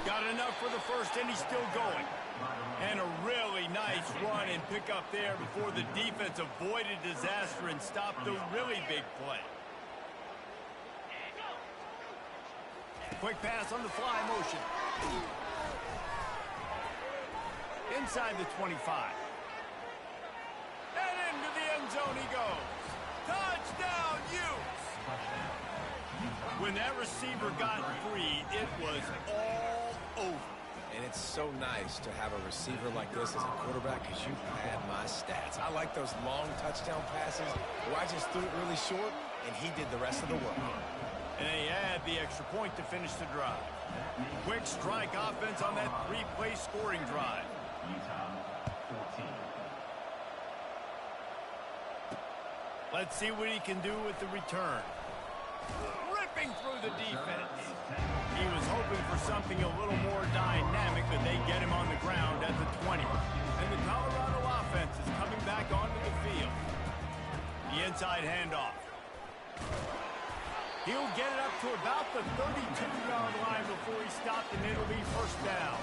Got enough for the first, and he's still going. And a really nice run and pick up there before the defense avoided disaster and stopped a really big play. Quick pass on the fly motion. Inside the 25. And into the end zone he goes. Touchdown, Utes! When that receiver got free, it was all over. And it's so nice to have a receiver like this as a quarterback because you pad my stats. I like those long touchdown passes where I just threw it really short, and he did the rest of the work. And they add the extra point to finish the drive. Quick strike offense on that 3-play scoring drive. Utah 14. Let's see what he can do with the return. Ripping through the defense. He was hoping for something a little more dynamic, but they get him on the ground at the 20. And the Colorado offense is coming back onto the field. The inside handoff. He'll get it up to about the 32-yard line before he stopped, and it'll be first down.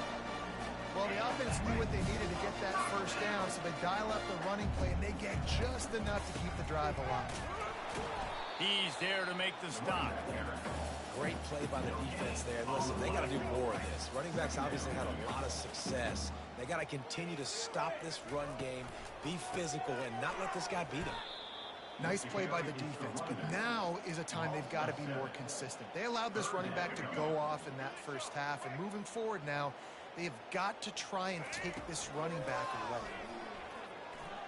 Well, the offense knew what they needed to get that first down, so they dial up the running play, and they get just enough to keep the drive alive. He's there to make the stop. Great play by the defense there. Listen, they got to do more of this. Running backs obviously had a lot of success. They got to continue to stop this run game, be physical, and not let this guy beat them. Nice play by the defense, but now is a time they've got to be more consistent. They allowed this running back to go off in that first half, and moving forward now, they have got to try and take this running back away.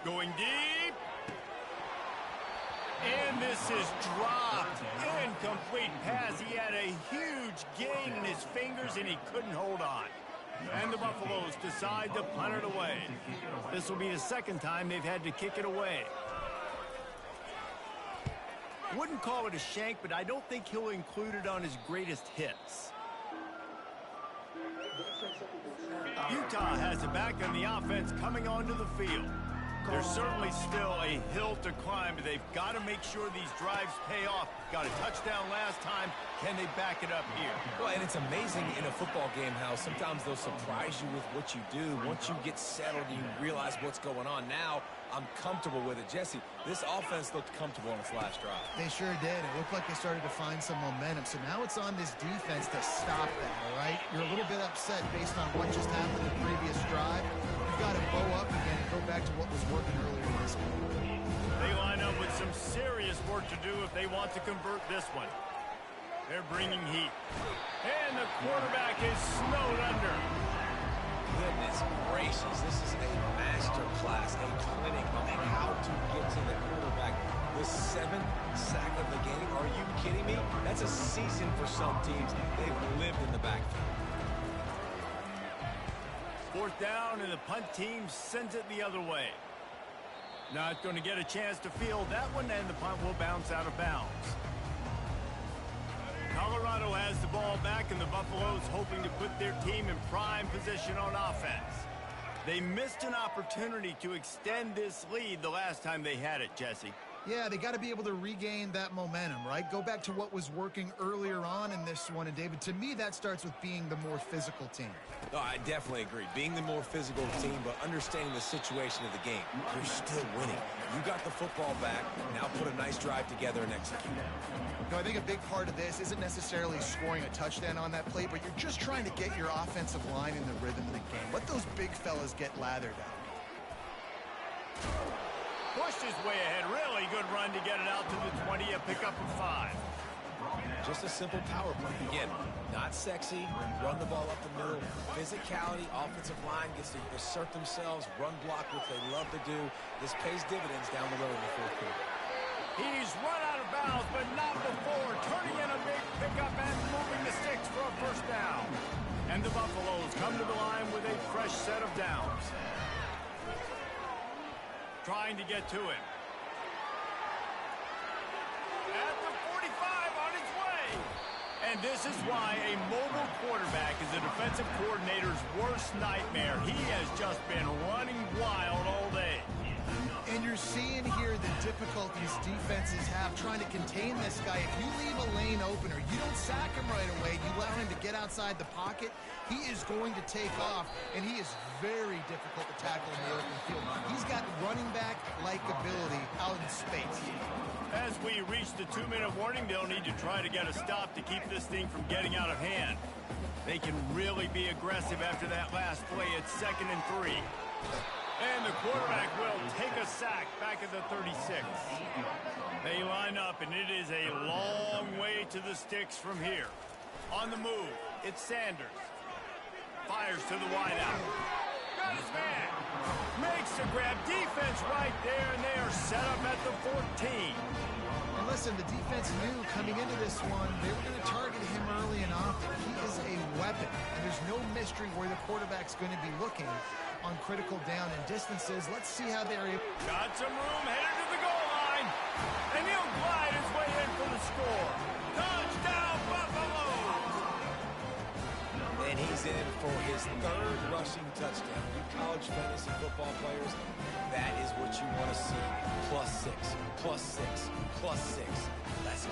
Going deep. And this is dropped. Incomplete pass. He had a huge gain in his fingers, and he couldn't hold on. And the Buffaloes decide to punt it away. This will be the second time they've had to kick it away. Wouldn't call it a shank, but I don't think he'll include it on his greatest hits. Utah has it back on the offense coming onto the field. There's certainly still a hill to climb, but they've got to make sure these drives pay off. Got a touchdown last time. Can they back it up here? Well, and it's amazing in a football game how sometimes they'll surprise you with what you do. Once you get settled, you realize what's going on. Now, I'm comfortable with it. Jesse, this offense looked comfortable on its last drive. They sure did. It looked like they started to find some momentum. So now it's on this defense to stop that, all right? You're a little bit upset based on what just happened in the previous drive. You've got to bow up again and go back to what was working earlier in this game. They line up with some serious work to do if they want to convert this one. They're bringing heat. And the quarterback is snowed under. Goodness gracious, this is a master class, a clinic on how to get to the quarterback. The 7th sack of the game, are you kidding me? That's a season for some teams. They've lived in the backfield. Fourth down, and the punt team sends it the other way. Not going to get a chance to field that one, and the punt will bounce out of bounds. Colorado has the ball back, and the Buffaloes hoping to put their team in prime position on offense. They missed an opportunity to extend this lead the last time they had it, Jesse. Yeah, they got to be able to regain that momentum, right? Go back to what was working earlier on in this one. And, David, to me, that starts with being the more physical team. Oh, I definitely agree. Being the more physical team, but understanding the situation of the game. You're still winning. You got the football back. Now put a nice drive together and execute. No, I think a big part of this isn't necessarily scoring a touchdown on that play, but you're just trying to get your offensive line in the rhythm of the game. Let those big fellas get lathered out. Pushed his way ahead. Really good run to get it out to the 20. A pickup of 5. Just a simple power play. Again, not sexy. Run the ball up the middle. Physicality. Offensive line gets to assert themselves. Run block, which they love to do. This pays dividends down the road in the fourth quarter. He's run out of bounds, but not before turning in a big pickup and moving the sticks for a first down. And the Buffaloes come to the line with a fresh set of downs. Trying to get to him. At the 45 on its way. And this is why a mobile quarterback is a defensive coordinator's worst nightmare. He has just been running wild all day. And you're seeing here the difficulties defenses have trying to contain this guy. If you leave a lane open or you don't sack him right away, you allow him to get outside the pocket, he is going to take off, and he is very difficult to tackle in the open field. He's got running back-like ability out in space. As we reach the 2-minute warning, they'll need to try to get a stop to keep this thing from getting out of hand. They can really be aggressive after that last play at 2nd and 3. And the quarterback will take a sack back at the 36. They line up, and it is a long way to the sticks from here. On the move, it's Sanders. Fires to the wideout. Got his man. Makes the grab. Defense right there, and they are set up at the 14. And listen, the defense knew coming into this one, they were going to target him early and often. He is a weapon, and there's no mystery where the quarterback's going to be looking on critical down and distances. Let's see how they're able. Got some room, headed to the goal line, and he'll glide his way in for the score. Touchdown, Buffalo! And he's in for his 3rd rushing touchdown. You college fantasy football players, that is what you want to see. +6, +6, +6. Let's go.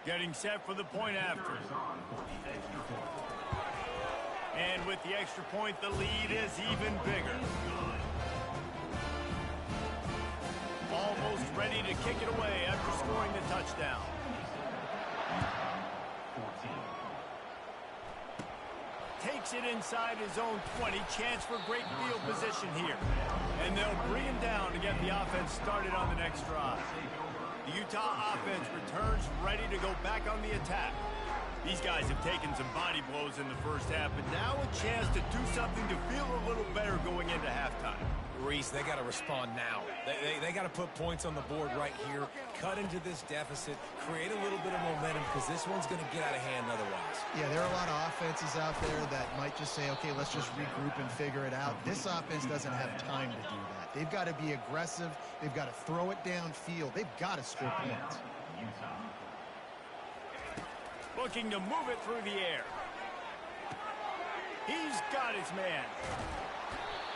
Getting set for the point after. And with the extra point, the lead is even bigger. Almost ready to kick it away after scoring the touchdown. 14. Takes it inside his own 20. Chance for great field position here. And they'll bring him down to get the offense started on the next drive. The Utah offense returns ready to go back on the attack. These guys have taken some body blows in the first half, but now a chance to do something to feel a little better going into halftime. Reese, they got to respond now. They got to put points on the board right here, cut into this deficit, create a little bit of momentum, because this one's going to get out of hand otherwise. Yeah, there are a lot of offenses out there that might just say, okay, let's just regroup and figure it out. This offense doesn't have time to do that. They've got to be aggressive. They've got to throw it downfield. They've got to score points. Looking to move it through the air. He's got his man.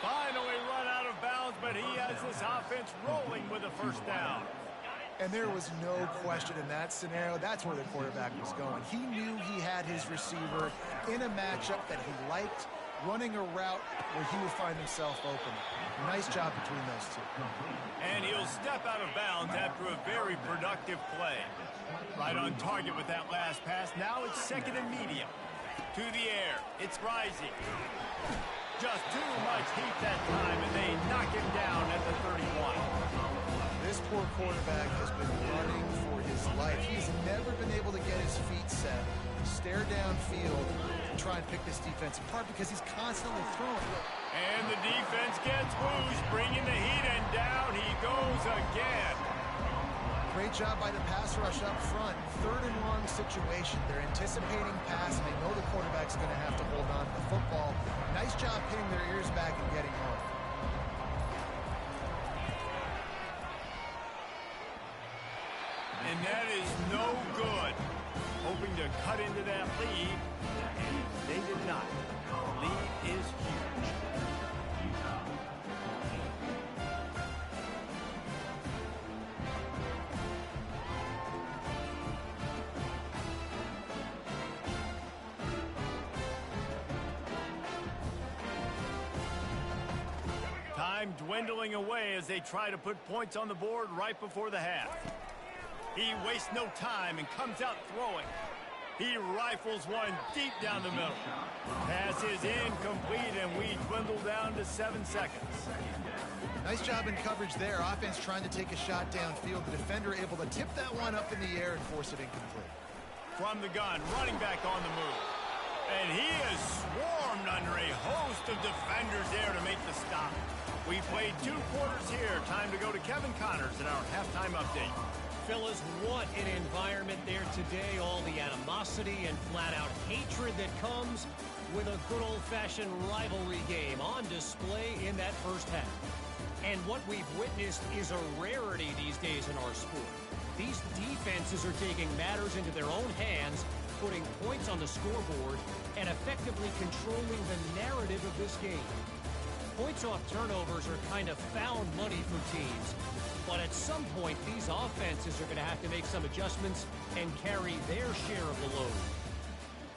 Finally run out of bounds, but he has this offense rolling with a first down. And there was no question in that scenario. That's where the quarterback was going. He knew he had his receiver in a matchup that he liked, running a route where he would find himself open. Nice job between those two. And he'll step out of bounds after a very productive play. Right on target with that last pass. Now it's 2nd and medium. To the air. It's rising. Just too much heat that time, and they knock him down at the 31. This poor quarterback has been running for his life. He's never been able to get his feet set, stare downfield, and try and pick this defense apart because he's constantly throwing. And the defense gets loose, bringing the heat, and down he goes again. Great job by the pass rush up front. 3rd and long situation. They're anticipating pass, and they know the quarterback's going to have to hold on to the football. Nice job pinning their ears back and getting home. And that is no good. Hoping to cut into that lead, and they did not. The lead is huge. Time dwindling away as they try to put points on the board right before the half. He wastes no time and comes out throwing. He rifles one deep down the middle. Pass is incomplete, and we dwindle down to 7 seconds. Nice job in coverage there. Offense trying to take a shot downfield. The defender able to tip that one up in the air and force it incomplete. From the gun, running back on the move. And he is swarmed under a host of defenders there to make the stop. We played 2 quarters here. Time to go to Kevin Connors in our halftime update. Fellas, what an environment there today. All the animosity and flat-out hatred that comes with a good old-fashioned rivalry game on display in that first half. And what we've witnessed is a rarity these days in our sport. These defenses are taking matters into their own hands, putting points on the scoreboard, and effectively controlling the narrative of this game. Points off turnovers are kind of found money for teams. But at some point, these offenses are going to have to make some adjustments and carry their share of the load.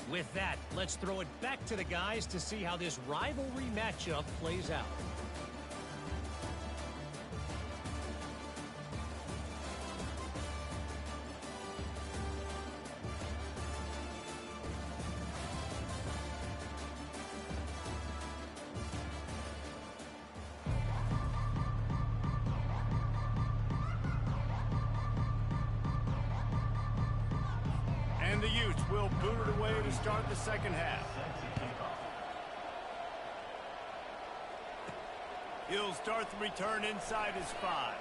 With that, let's throw it back to the guys to see how this rivalry matchup plays out. And the Utes will boot it away to start the second half. He'll start the return inside his 5.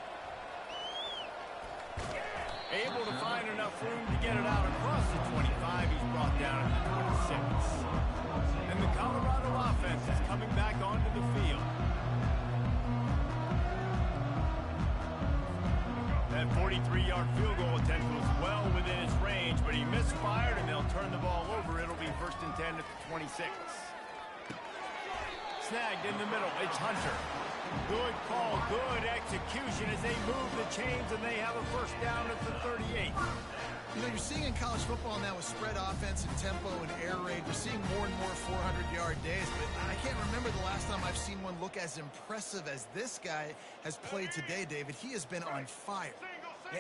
Able to find enough room to get it out across the 25. He's brought down at the 26. And the Colorado offense is coming back onto the field. That 43-yard field goal attempt was well within his range, but he misfired, and they'll turn the ball over. It'll be 1st and 10 at the 26. Snagged in the middle. It's Hunter. Good call, good execution as they move the chains, and they have a first down at the 38. You know, you're seeing in college football now with spread offense and tempo and air raid, we're seeing more and more 400-yard days, but I can't remember the last time I've seen one look as impressive as this guy has played today, David. He has been on fire.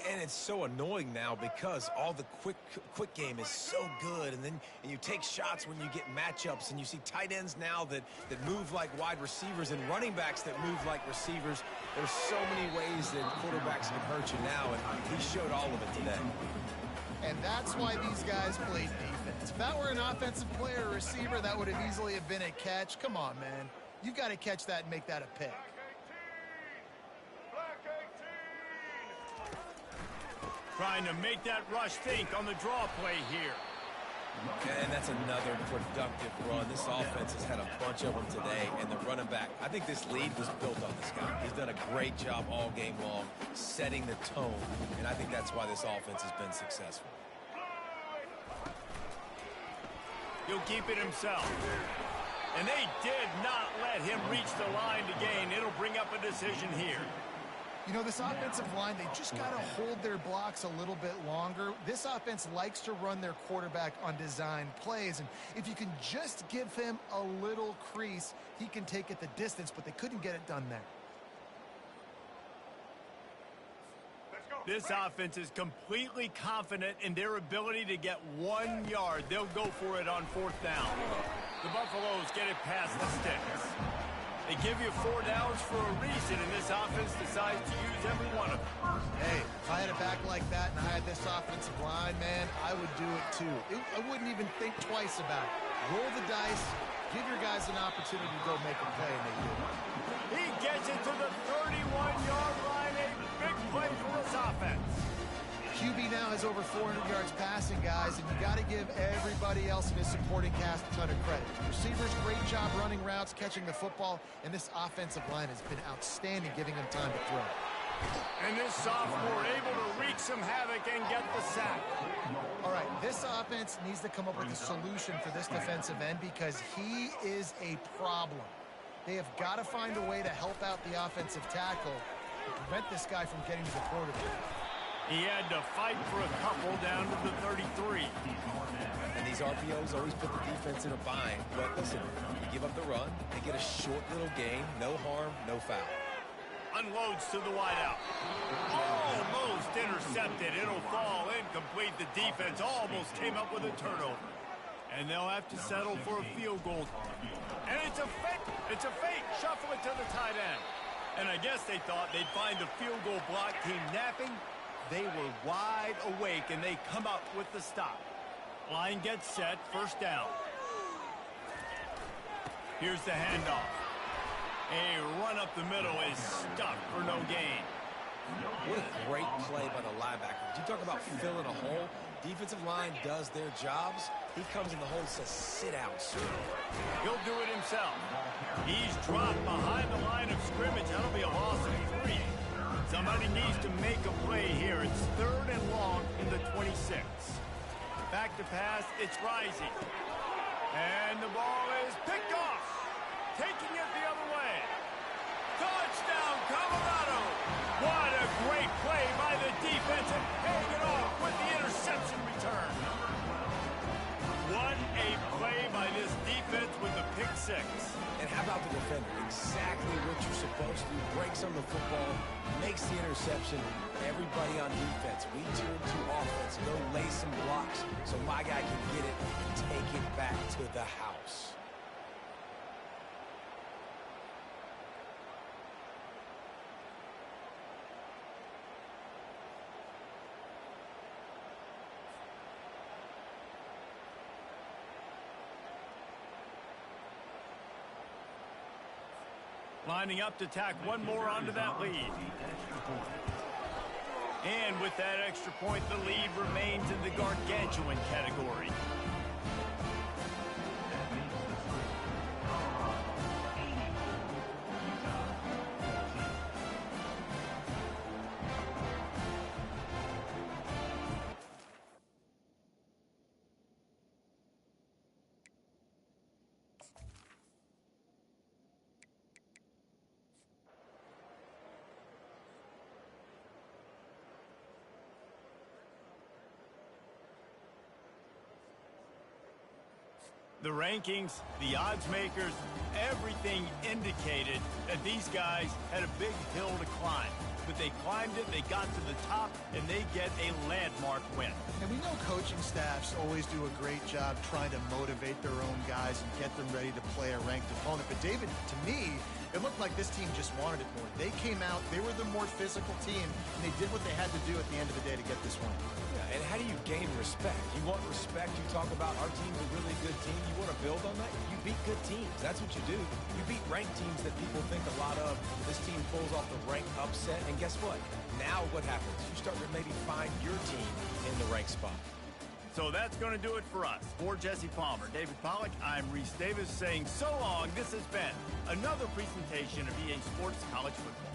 And it's so annoying now because all the quick game is so good, and then you take shots when you get matchups, and you see tight ends now that move like wide receivers and running backs that move like receivers. There's so many ways that quarterbacks can hurt you now, and he showed all of it today. And that's why these guys played defense. If that were an offensive player or receiver, that would have easily have been a catch. Come on, man. You've got to catch that and make that a pick. Trying to make that rush think on the draw play here. And that's another productive run. This offense has had a bunch of them today, and the running back, I think this lead was built on this guy. He's done a great job all game long, setting the tone, and I think that's why this offense has been successful. He'll keep it himself. And they did not let him reach the line to gain. It'll bring up a decision here. You know, this offensive line, they just got to hold their blocks a little bit longer. This offense likes to run their quarterback on design plays, and if you can just give him a little crease, he can take it the distance, but they couldn't get it done there. This offense is completely confident in their ability to get 1 yard. They'll go for it on 4th down. The Buffaloes get it past the sticks. They give you 4 downs for a reason, and this offense decides to use every one of them. Hey, if I had a back like that and I had this offensive line, man, I would do it too. I wouldn't even think twice about it. Roll the dice, give your guys an opportunity to go make a play, and they do. He gets it to the 31-yard line. A big play for this offense. QB now has over 400 yards passing, guys, and you got to give everybody else in his supporting cast a ton of credit. Receivers, great job running routes, catching the football, and this offensive line has been outstanding, giving him time to throw. And this sophomore able to wreak some havoc and get the sack. All right, this offense needs to come up with a solution for this defensive end because he is a problem. They have got to find a way to help out the offensive tackle to prevent this guy from getting to the quarterback. He had to fight for a couple down to the 33. And these RPOs always put the defense in a bind. But listen, you give up the run, they get a short little gain, no harm, no foul. unloads to the wideout. Almost intercepted. It'll fall incomplete. The defense almost came up with a turnover. And they'll have to settle for a field goal. And it's a fake. It's a fake. Shuffle it to the tight end. And I guess they thought they'd find the field goal block team napping. They were wide awake, and they come up with the stop. Line gets set. First down. Here's the handoff. A run up the middle is stuffed for no gain. What a great play by the linebacker. You talk about filling a hole. Defensive line does their jobs. He comes in the hole and says, sit down, sir. He'll do it himself. He's dropped behind the line of scrimmage. That'll be a loss of 3. Somebody needs to make a play here. It's 3rd and long in the 26. Back to pass. It's Rising. And the ball is picked off. Taking it the other way. Touchdown, Colorado. What a great play by the defense and paying it off with the interception return. What a play by this defense with the pick 6. And how about the defender? Exactly what you're supposed to do. Breaks on the football, makes the interception. Everybody on defense, we turn to offense. Go lay some blocks so my guy can get it and take it back to the house. Lining up to tack one more onto that lead. And with that extra point, the lead remains in the gargantuan category. The rankings, the odds makers, everything indicated that these guys had a big hill to climb. But they climbed it, they got to the top, and they get a landmark win. And we know coaching staffs always do a great job trying to motivate their own guys and get them ready to play a ranked opponent. But David, to me, it looked like this team just wanted it more. They came out, they were the more physical team, and they did what they had to do at the end of the day to get this win. Yeah, and how do you gain respect? You want respect, you talk about our team's a really good team. You want to build on that? You beat good teams. That's what you do. You beat ranked teams that people think a lot of. This team pulls off the ranked upset, and guess what? Now what happens? You start to maybe find your team in the ranked spot. So that's going to do it for us. For Jesse Palmer, David Pollack, I'm Reese Davis saying so long. This has been another presentation of EA Sports College Football.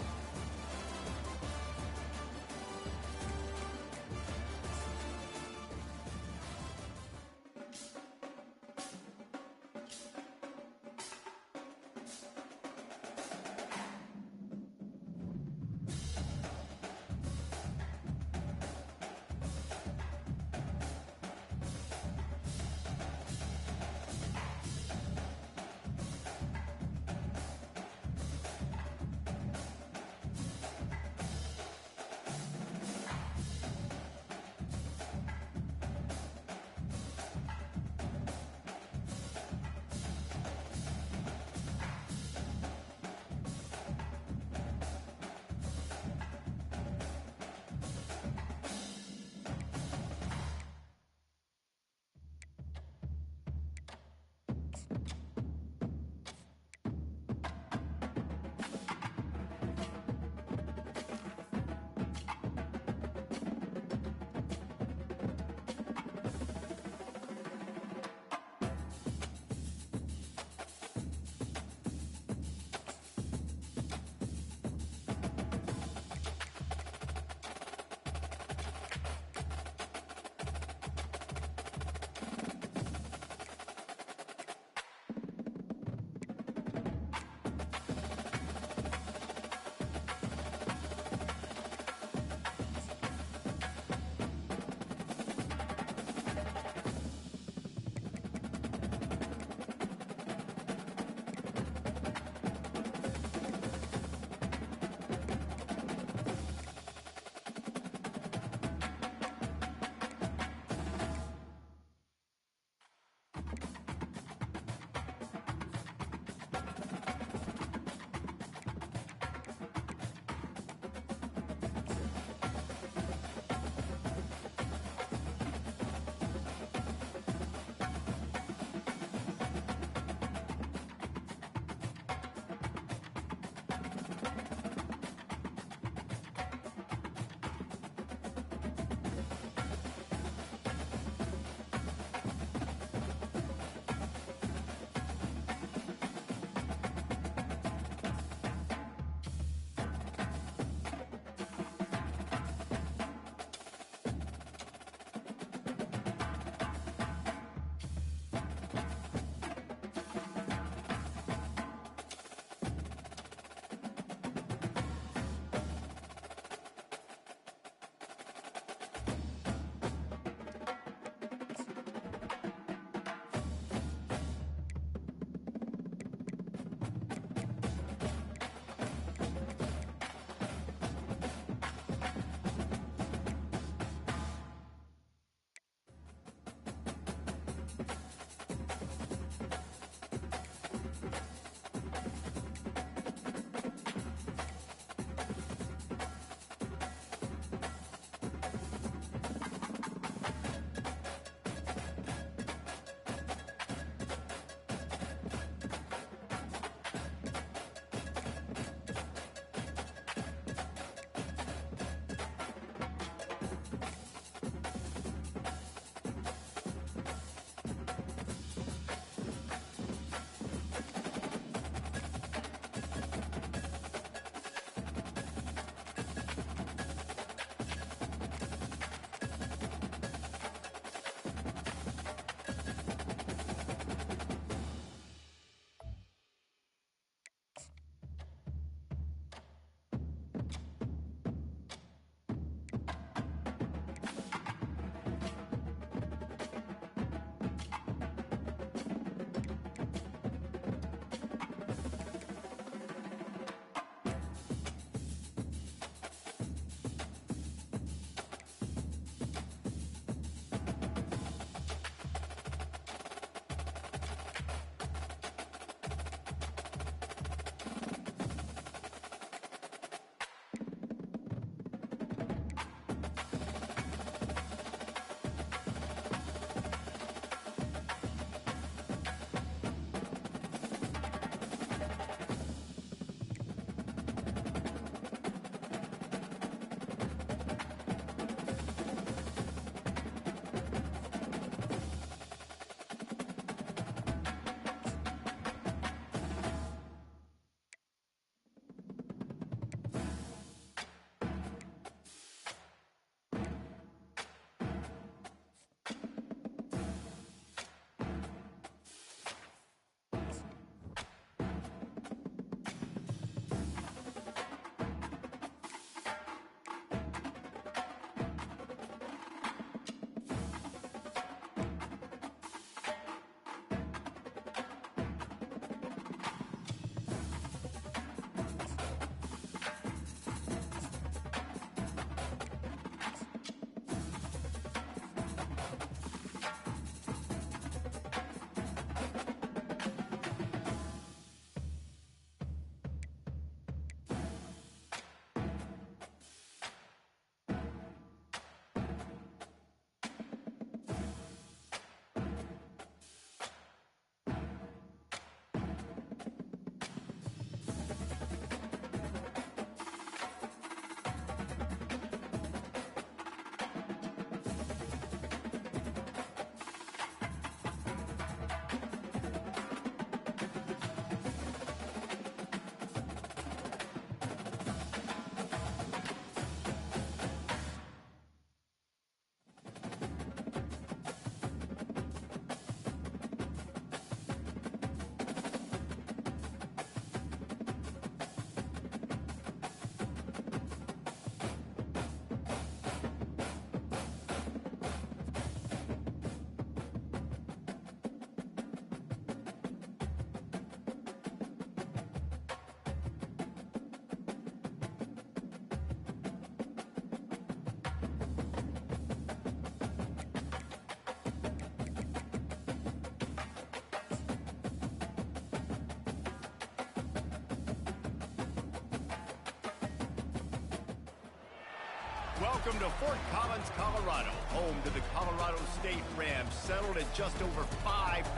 Welcome to Fort Collins, Colorado, home to the Colorado State Rams, settled at just over 5,000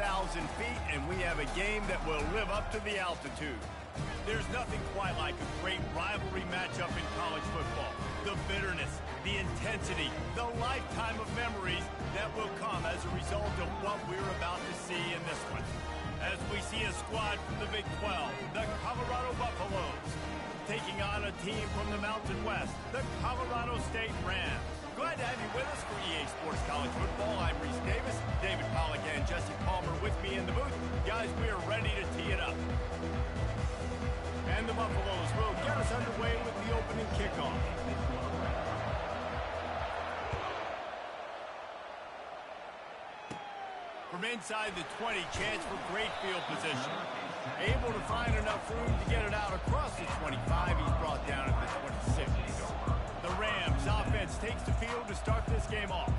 feet, and we have a game that will live up to the altitude. There's nothing quite like a great rivalry matchup in college football. The bitterness, the intensity, the lifetime of memories that will come as a result of what we're about to see in this one. As we see a squad from the Big 12, the Colorado Buffaloes, taking on a team from the Mountain West, the Colorado State Rams. Glad to have you with us for EA Sports College Football. I'm Reese Davis, David Pollack and Jesse Palmer with me in the booth. Guys, we are ready to tee it up. And the Buffaloes will get us underway with the opening kickoff. From inside the 20, chance for great field position. Able to find enough room to get it out across the 25. He's brought down at the 26. The Rams offense takes the field to start this game off.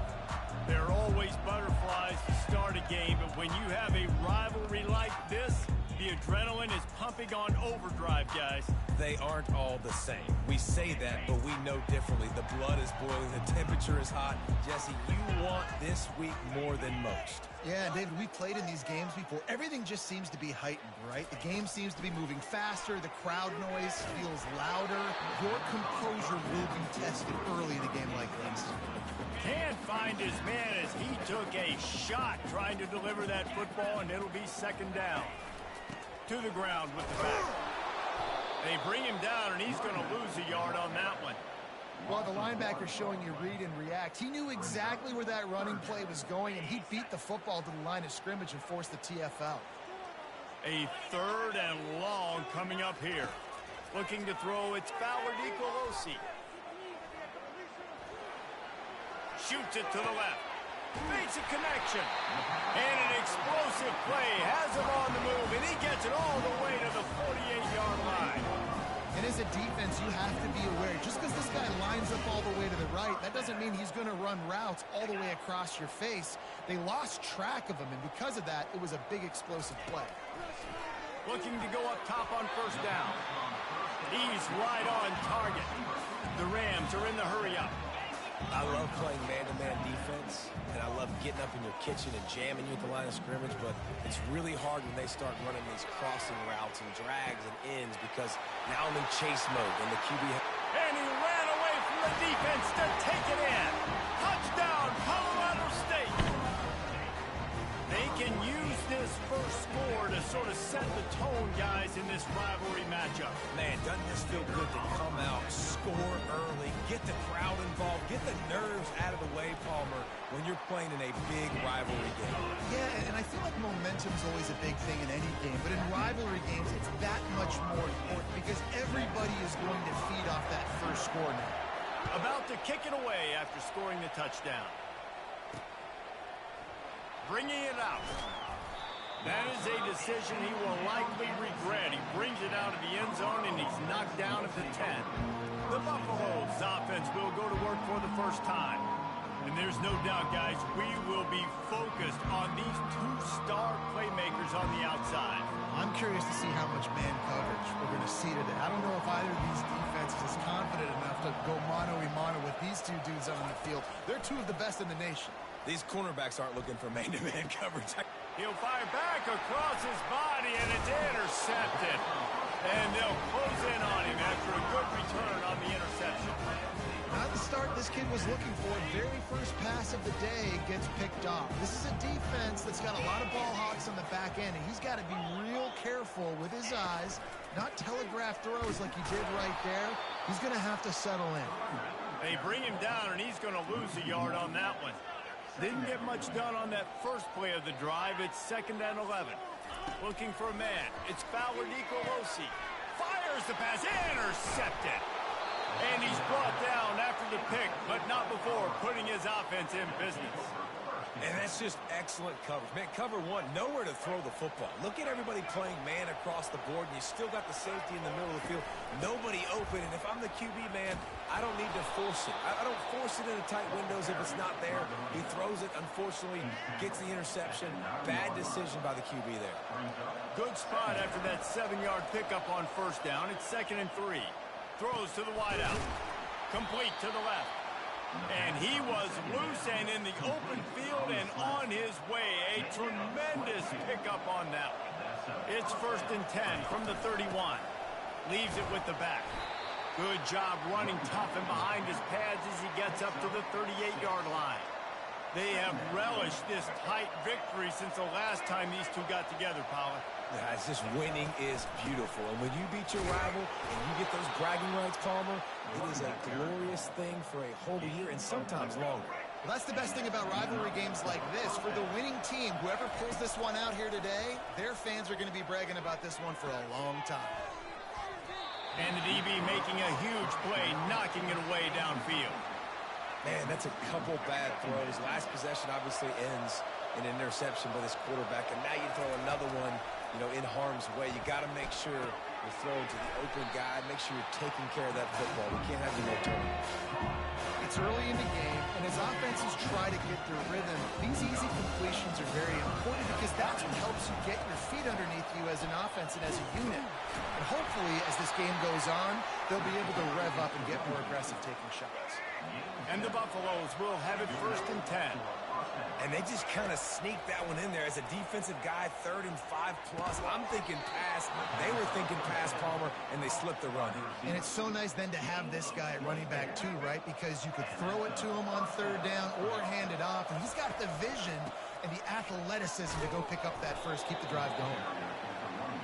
There are always butterflies to start a game, but when you have a rivalry like this, the adrenaline is pumping on overdrive, guys. They aren't all the same. We say that, but we know differently. The blood is boiling. The temperature is hot. Jesse, you want this week more than most. Yeah, David, we played in these games before. Everything just seems to be heightened, right? The game seems to be moving faster. The crowd noise feels louder. Your composure will be tested early in a game like this. Can't find his man as he took a shot trying to deliver that football, and it'll be second down. To the ground with the back. They bring him down, and he's going to lose a yard on that one. Well, the linebacker's showing you read and react. He knew exactly where that running play was going, and he beat the football to the line of scrimmage and forced the TFL. A third and long coming up here. Looking to throw, it's Fowler DeColosi. Shoots it to the left. Makes a connection. And an explosive play. Has him on the move, and he gets it all the way to the 48-yard line. And as a defense, you have to be aware. Just because this guy lines up all the way to the right, that doesn't mean he's going to run routes all the way across your face. They lost track of him, and because of that, it was a big explosive play. Looking to go up top on first down. He's right on target. The Rams are in the hurry-up. I love playing man-to-man defense, and I love getting up in your kitchen and jamming you at the line of scrimmage, but it's really hard when they start running these crossing routes and drags and ends because now I'm in chase mode and the QB... And he ran away from the defense to take it in. Touchdown, Colorado State. They can use this first score to sort of set the tone, guys, in this rivalry matchup. Man, doesn't this feel good to come out, score early, get the crowd involved, get the nerves out of the way, Palmer, when you're playing in a big rivalry game. Yeah, and I feel like momentum's always a big thing in any game, but in rivalry games, it's that much more important because everybody is going to feed off that first score now. About to kick it away after scoring the touchdown. Bringing it out. That is a decision he will likely regret. He brings it out of the end zone, and he's knocked down at the 10. The Buffaloes offense will go to work for the first time. And there's no doubt, guys, we will be focused on these two star playmakers on the outside. I'm curious to see how much man coverage we're going to see today. I don't know if either of these defenses is confident enough to go mano-a-mano with these two dudes on the field. They're two of the best in the nation. These cornerbacks aren't looking for man-to-man coverage. He'll fire back across his body, and it's intercepted. And they'll close in on him after a good return on the interception. Not the start this kid was looking for. Very first pass of the day gets picked off. This is a defense that's got a lot of ball hawks on the back end, and he's got to be real careful with his eyes, not telegraph throws like he did right there. He's going to have to settle in. They bring him down, and he's going to lose a yard on that one. Didn't get much done on that first play of the drive. It's 2nd and 11. Looking for a man. It's Fowler DeColosi. Fires the pass. Intercepted. And he's brought down after the pick, but not before putting his offense in business. And that's just excellent coverage. Man, cover one, nowhere to throw the football. Look at everybody playing man across the board, and you still got the safety in the middle of the field. Nobody open, and if I'm the QB, man, I don't need to force it. I don't force it into tight windows if it's not there. He throws it, unfortunately, gets the interception. Bad decision by the QB there. Good spot after that 7-yard pickup on first down. It's 2nd and 3. Throws to the wideout. Complete to the left. And he was loose and in the open field and on his way. A tremendous pickup on that one. It's 1st and 10 from the 31. Leaves it with the back. Good job running tough and behind his pads as he gets up to the 38-yard line. They have relished this tight victory since the last time these two got together, Pollard. Yeah, it's just winning is beautiful. And when you beat your rival and you get those bragging rights, Palmer, it is a glorious thing for a whole year and sometimes longer. Well, that's the best thing about rivalry games like this. For the winning team, whoever pulls this one out here today, their fans are going to be bragging about this one for a long time. And the DB making a huge play, knocking it away downfield. Man, that's a couple bad throws. Last possession obviously ends in an interception by this quarterback, and now you throw another one, in harm's way. You got to make sure you're throwing to the open guy. Make sure you're taking care of that football. We can't have any more turnovers. It's early in the game, and as offenses try to get their rhythm, these easy completions are very important because that's what helps you get your feet underneath you as an offense and as a unit. And hopefully, as this game goes on, they'll be able to rev up and get more aggressive taking shots. And the Buffaloes will have it 1st and 10. And they just kind of sneaked that one in there as a defensive guy, 3rd and 5+. I'm thinking pass. They were thinking pass, Palmer, and they slipped the run. And it's so nice then to have this guy at running back too, right? Because you could throw it to him on 3rd down or hand it off, and he's got the vision and the athleticism to go pick up that first, keep the drive going.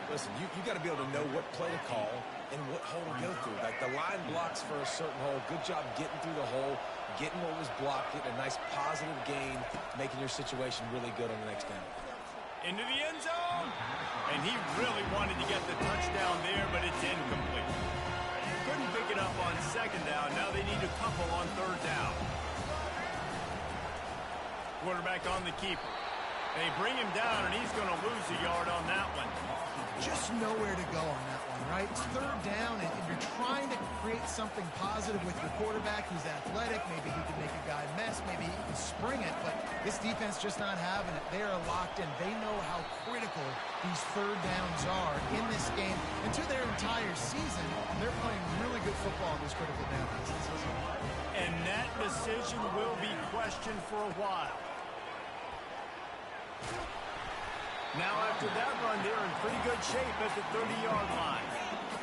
Listen, you got to be able to know what play to call and what hole to go through. Like the line blocks for a certain hole. Good job getting through the hole, getting what was blocked, getting a nice positive gain, making your situation really good on the next down. Into the end zone. And he really wanted to get the touchdown there, but it's incomplete. Couldn't pick it up on 2nd down. Now they need a couple on 3rd down. Quarterback on the keeper. They bring him down, and he's going to lose a yard on that one. Just nowhere to go on that one, right? It's 3rd down, and you're trying to create something positive with your quarterback who's athletic. Maybe he can make a guy miss. Maybe he can spring it, but this defense just not having it. They are locked in. They know how critical these 3rd downs are in this game. And to their entire season, they're playing really good football in this critical down instances. And that decision will be questioned for a while. Now after that run, they're in pretty good shape at the 30-yard line.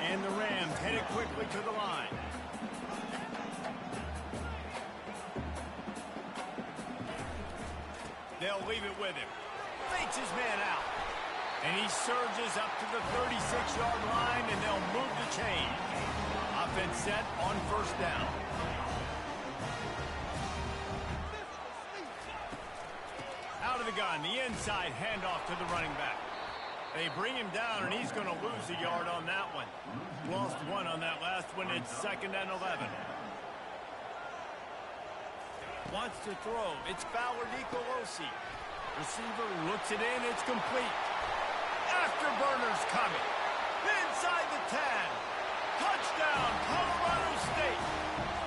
And the Rams headed quickly to the line. They'll leave it with him. Fakes his man out. And he surges up to the 36-yard line, and they'll move the chain. Offense set on 1st down. Out of the gun, the inside handoff to the running back. They bring him down, and he's going to lose a yard on that one. Lost 1 on that last one. It's 2nd and 11. Wants to throw. It's Fowler Nicolosi. Receiver looks it in. It's complete. Afterburner's coming. Inside the 10. Touchdown, Colorado State.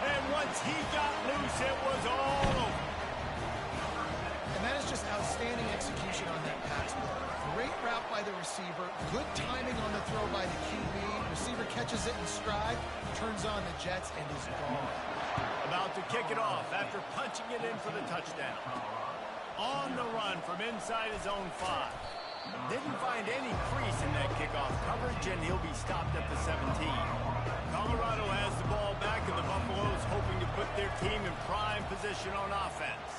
And once he got loose, it was all over. And that is just outstanding execution on that pass play. Great route by the receiver. Good timing on the throw by the QB. Receiver catches it in stride, turns on the jets, and is gone. About to kick it off after punching it in for the touchdown. On the run from inside his own 5. Didn't find any crease in that kickoff coverage, and he'll be stopped at the 17. Colorado has the ball back, and the Buffaloes hoping to put their team in prime position on offense.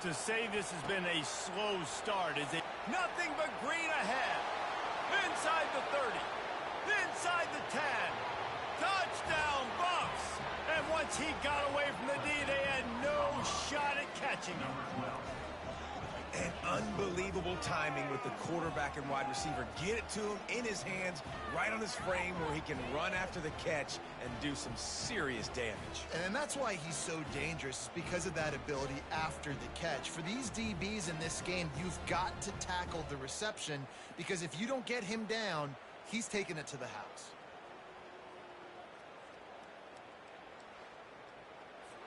To say this has been a slow start is nothing but green ahead. Inside the 30. Inside the 10. Touchdown, Bucks! And once he got away from the D, they had no shot at catching him. And unbelievable timing with the quarterback and wide receiver. Get it to him in his hands, right on his frame where he can run after the catch and do some serious damage. And that's why he's so dangerous, because of that ability after the catch. For these DBs in this game, you've got to tackle the reception, because if you don't get him down, he's taking it to the house.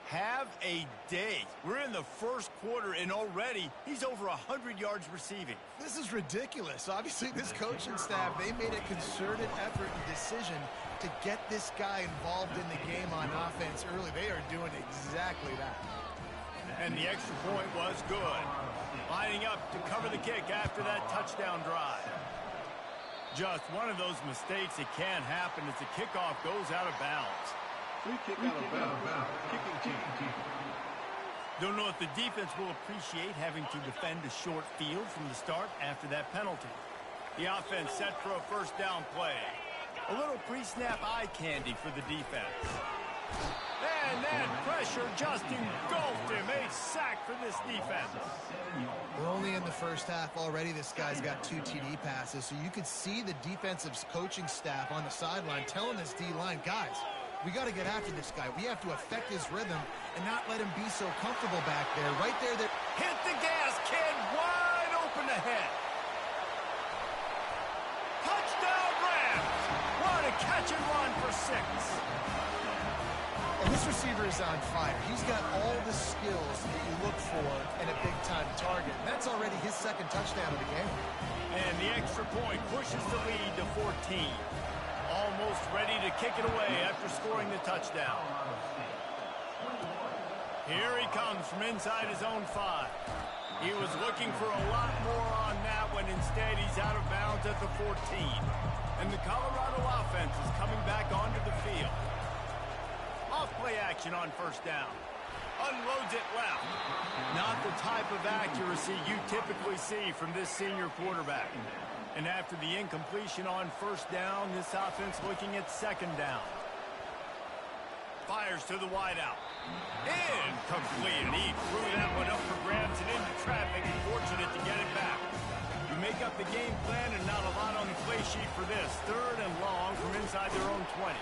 Have a day. We're in the first quarter, and already he's over 100 yards receiving. This is ridiculous. Obviously, this coaching staff, they made a concerted effort and decision to get this guy involved in the game on offense early. They are doing exactly exactly that. And the extra point was good. Lining up to cover the kick after that touchdown drive. Just one of those mistakes that can happen as the kickoff goes out of bounds. Free kick out of bounds. Kicking team. Don't know if the defense will appreciate having to defend a short field from the start after that penalty. The offense set for a first down play. A little pre-snap eye candy for the defense. And that pressure just engulfed him. A sack for this defense. We're only in the first half already. This guy's got 2 TD passes, so you could see the defensive coaching staff on the sideline telling this D-line, guys, we got to get after this guy. We have to affect his rhythm and not let him be so comfortable back there. Right there. Hit the gas, kid. Wide open ahead. Touchdown, Rams. What a catch and run for 6. And this receiver is on fire. He's got all the skills that you look for in a big-time target. And that's already his second touchdown of the game. And the extra point pushes the lead to 14. Almost ready to kick it away after scoring the touchdown. Here he comes from inside his own 5. He was looking for a lot more on that when instead he's out of bounds at the 14. And the Colorado offense is coming back onto the field. Off play action on first down. Unloads it left. Not the type of accuracy you typically see from this senior quarterback. And after the incompletion on first down, this offense looking at second down. Fires to the wideout. Incomplete. And he threw that one up for grabs and into traffic. Fortunate to get it back. You make up the game plan and not a lot on the play sheet for this. 3rd and long from inside their own 20.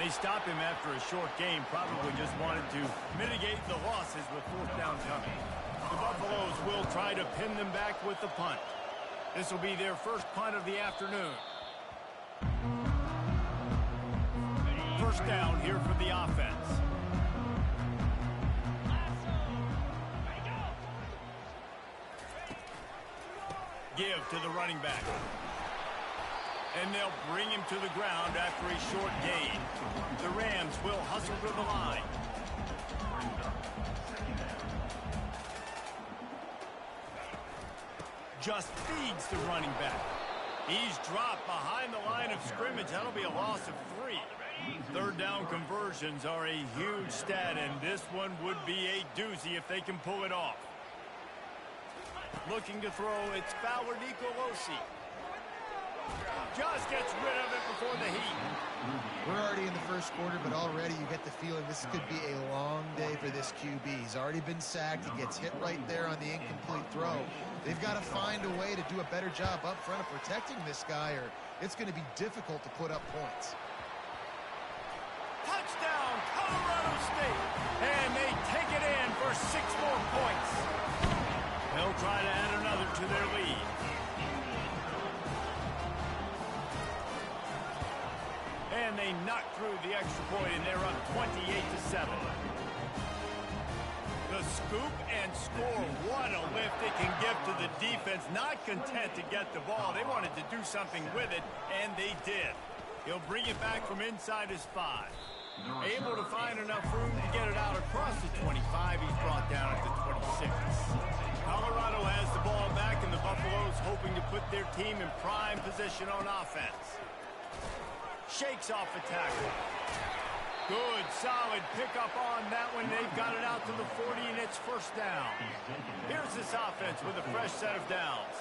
They stop him after a short game. Probably just wanted to mitigate the losses with 4th down coming. The Buffaloes will try to pin them back with the punt. This will be their first punt of the afternoon. First down here for the offense. Give to the running back. And they'll bring him to the ground after a short gain. The Rams will hustle to the line. Just feeds the running back. He's dropped behind the line of scrimmage. That'll be a loss of 3. 3rd down conversions are a huge stat, and this one would be a doozy if they can pull it off. Looking to throw, it's Fowler Nicolosi. Just gets rid of it before the heat. We're already in the first quarter, but already you get the feeling this could be a long day for this QB. He's already been sacked. He gets hit right there on the incomplete throw. They've got to find a way to do a better job up front of protecting this guy, or it's going to be difficult to put up points. Touchdown, Colorado State. And they take it in for 6 more points. They'll try to add another to their lead. And they knock through the extra point, and they're up 28-7. The scoop and score. What a lift it can give to the defense. Not content to get the ball. They wanted to do something with it, and they did. He'll bring it back from inside his 5. Able to find enough room to get it out across the 25. He's brought down at the 26. Colorado has the ball back, and the Buffaloes hoping to put their team in prime position on offense. Shakes off the tackle. Good, solid pickup on that one. They've got it out to the 40, and it's first down. Here's this offense with a fresh set of downs.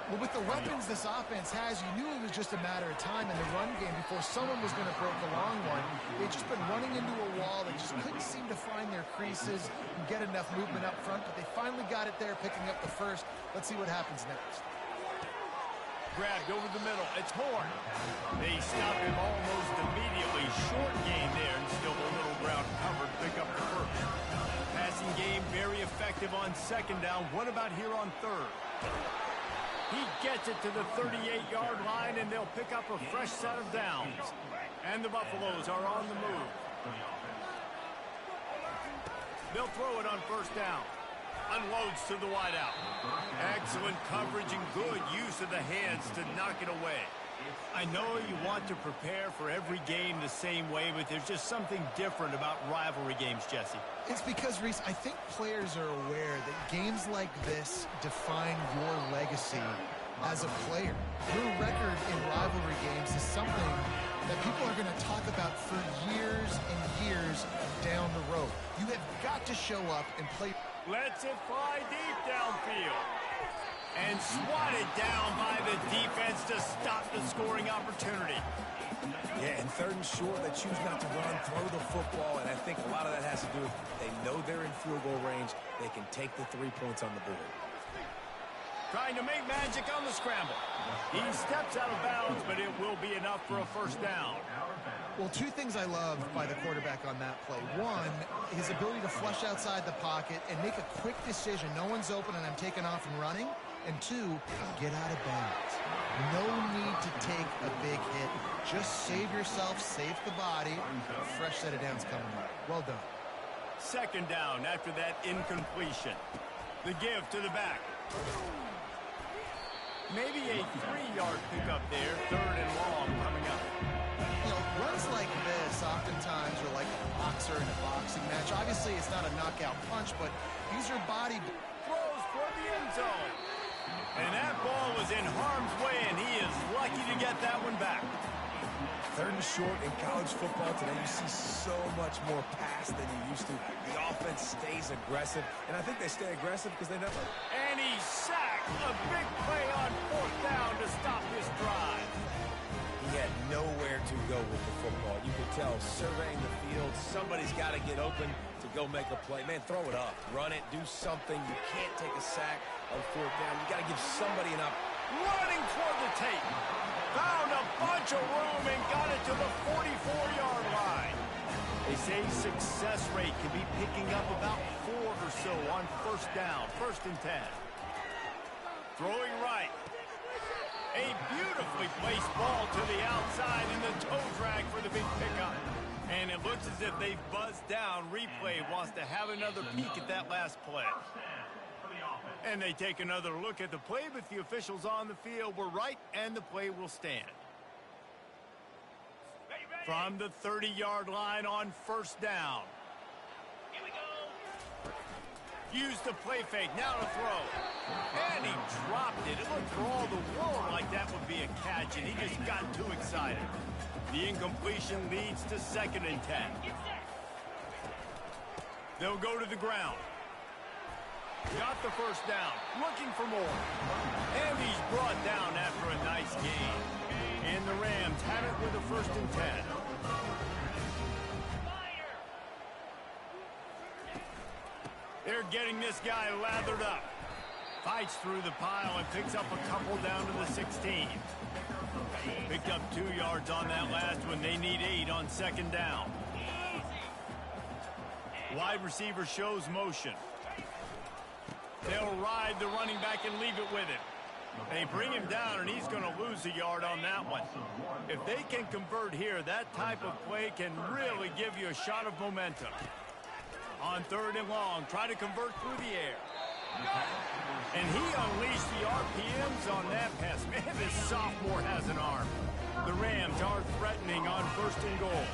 Well, with the weapons this offense has, you knew it was just a matter of time in the run game before someone was going to break the long one. They've just been running into a wall. They just couldn't seem to find their creases and get enough movement up front, but they finally got it there, picking up the first. Let's see what happens next. Grabbed over the middle. It's Horn. They stop him almost immediately. Short game there, and still a little ground covered. Pick up the first. Passing game very effective on second down. What about here on 3rd? He gets it to the 38-yard line, and they'll pick up a fresh set of downs. And the Buffaloes are on the move. They'll throw it on first down. Unloads to the wideout. Excellent coverage and good use of the hands to knock it away. I know you want to prepare for every game the same way, but there's just something different about rivalry games, Jesse. It's because, Reese, I think players are aware that games like this define your legacy as a player. Your record in rivalry games is something that people are going to talk about for years and years down the road. You have got to show up and play. Lets it fly deep downfield. And swatted down by the defense to stop the scoring opportunity. Yeah, and 3rd and short, they choose not to run, throw the football, and I think a lot of that has to do with they know they're in field goal range. They can take the 3 points on the board. Trying to make magic on the scramble. He steps out of bounds, but it will be enough for a first down. Well, 2 things I loved by the quarterback on that play. 1, his ability to flush outside the pocket and make a quick decision. No one's open and I'm taking off and running. And 2, get out of bounds. No need to take a big hit. Just save yourself, save the body. A fresh set of downs coming up. Well done. 2nd down after that incompletion. The give to the back. Maybe a 3-yard pickup there. 3rd and long coming up. You know, runs like this oftentimes are like a boxer in a boxing match. Obviously, it's not a knockout punch, but these are body... Throws for the end zone. And that ball was in harm's way, and he is lucky to get that one back. 3rd and short in college football today, you see so much more pass than you used to. The offense stays aggressive, and I think they stay aggressive because they never... And he sacked. A big play on 4th down to stop this drive. He had nowhere to go with the football. You could tell, surveying the field, somebody's got to get open to go make a play. Man, throw it up, run it, do something. You can't take a sack on 4th down. You got to give somebody an up. Running toward the tape. Found a bunch of room and got it to the 44-yard line. They say success rate can be picking up about 4 or so on 1st down, 1st and 10. Throwing right. A beautifully placed ball to the outside and the toe drag for the big pickup. And it looks as if they've buzzed down. Replay wants to have another peek at that last play. And they take another look at the play, but the officials on the field were right, and the play will stand. From the 30-yard line on 1st down. Here we go. Use the play fake, now to throw. And he dropped it. It looked for all the world like that would be a catch, and he just got too excited. The incompletion leads to 2nd and 10. They'll go to the ground. Got the first down, looking for more. And he's brought down after a nice gain. And the Rams have it with a 1st and 10. They're getting this guy lathered up. Fights through the pile and picks up a couple down to the 16. Picked up 2 yards on that last one. They need 8 on 2nd down. Wide receiver shows motion. They'll ride the running back and leave it with him. They bring him down, and he's going to lose a yard on that one. If they can convert here, that type of play can really give you a shot of momentum. On 3rd and long, try to convert through the air. And he unleashed the RPMs on that pass. Man, this sophomore has an arm. The Rams are threatening on 1st and goal.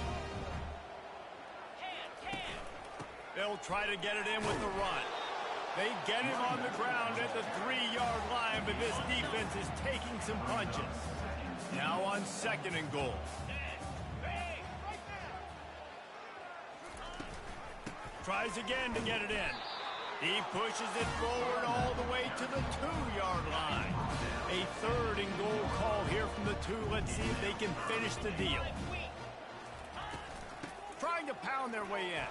They'll try to get it in with the run. They get him on the ground at the 3-yard line, but this defense is taking some punches. Now on 2nd and goal. Tries again to get it in. He pushes it forward all the way to the 2-yard line. A 3rd and goal call here from the 2. Let's see if they can finish the deal. Trying to pound their way in.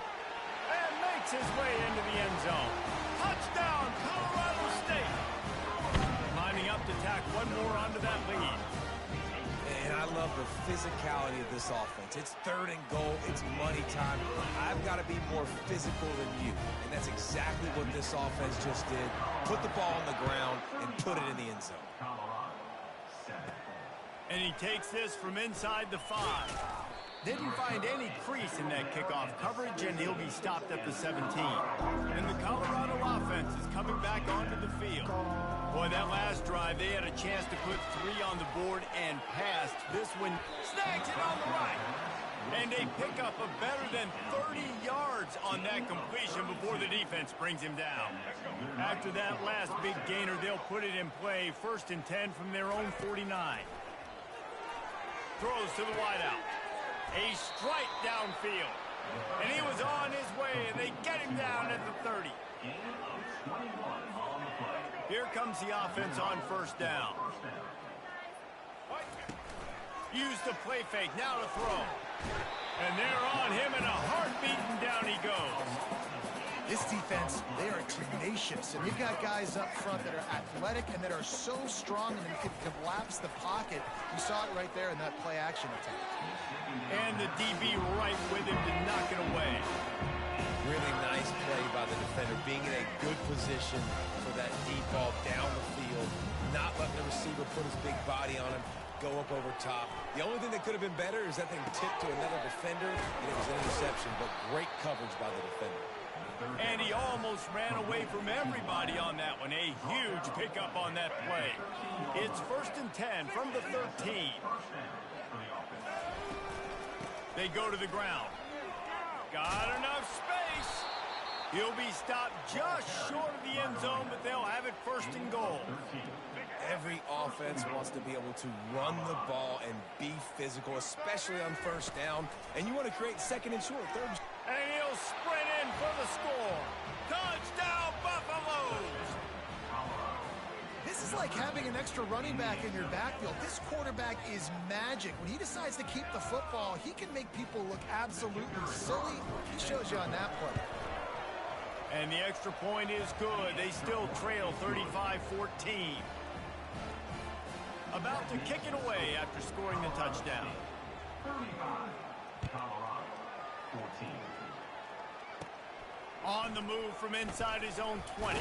And makes his way into the end zone. Touchdown, Colorado State. Lining up to tack one more onto that lead. And I love the physicality of this offense. It's 3rd and goal. It's money time. I've got to be more physical than you. And that's exactly what this offense just did. Put the ball on the ground and put it in the end zone. And he takes this from inside the 5. Didn't find any crease in that kickoff coverage, and he'll be stopped at the 17. And the Colorado offense is coming back onto the field. Boy, that last drive, they had a chance to put 3 on the board and passed. This one snags it on the right. And they pick up a better than 30 yards on that completion before the defense brings him down. After that last big gainer, they'll put it in play. 1st and 10 from their own 49. Throws to the wideout. A strike downfield. And he was on his way, and they get him down at the 30. Here comes the offense on 1st down. Use the play fake, now to throw. And they're on him in a heartbeat, and down he goes. This defense, they are tenacious, and you've got guys up front that are athletic and that are so strong and can collapse the pocket. You saw it right there in that play-action attack. And the DB right with him to knock it away. Really nice play by the defender, being in a good position for that deep ball down the field, not letting the receiver put his big body on him, go up over top. The only thing that could have been better is that thing tipped to another defender, and it was an interception, but great coverage by the defender. And he almost ran away from everybody on that one. A huge pickup on that play. It's 1st and 10 from the 13. They go to the ground. Got enough space. He'll be stopped just short of the end zone, but they'll have it 1st and goal. Every offense wants to be able to run the ball and be physical, especially on 1st down. And you want to create 2nd and short, 3rd. And he'll sprint in for the score. Touchdown, Buffaloes! This is like having an extra running back in your backfield. This quarterback is magic. When he decides to keep the football, he can make people look absolutely silly. He shows you on that play. And the extra point is good. They still trail 35-14. About to kick it away after scoring the touchdown. 35, Colorado, 14. On the move from inside his own 20.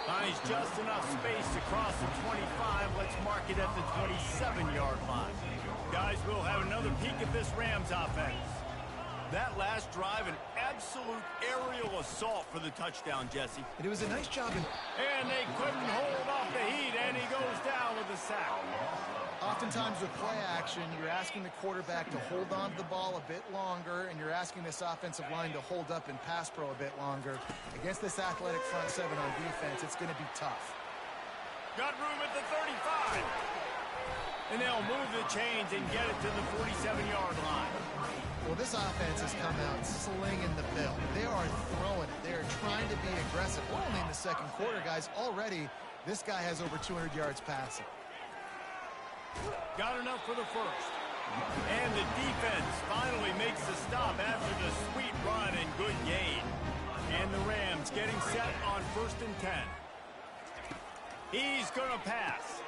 Finds just enough space to cross the 25. Let's mark it at the 27-yard line. Guys, we'll have another peek at this Rams offense. That last drive, an absolute aerial assault for the touchdown, Jesse. And it was a nice job. And they couldn't hold off the heat, and he goes down with a sack. Oftentimes with play action, you're asking the quarterback to hold on to the ball a bit longer, and you're asking this offensive line to hold up in pass pro a bit longer. Against this athletic front 7 on defense, it's going to be tough. Got room at the 35. And they'll move the chains and get it to the 47-yard line. Well, this offense has come out slinging the bill. They are throwing it. They are trying to be aggressive. We're only in the 2nd quarter, guys. Already, this guy has over 200 yards passing. Got enough for the 1st. And the defense finally makes the stop after the sweet run and good gain. And the Rams getting set on 1st and 10. He's going to pass.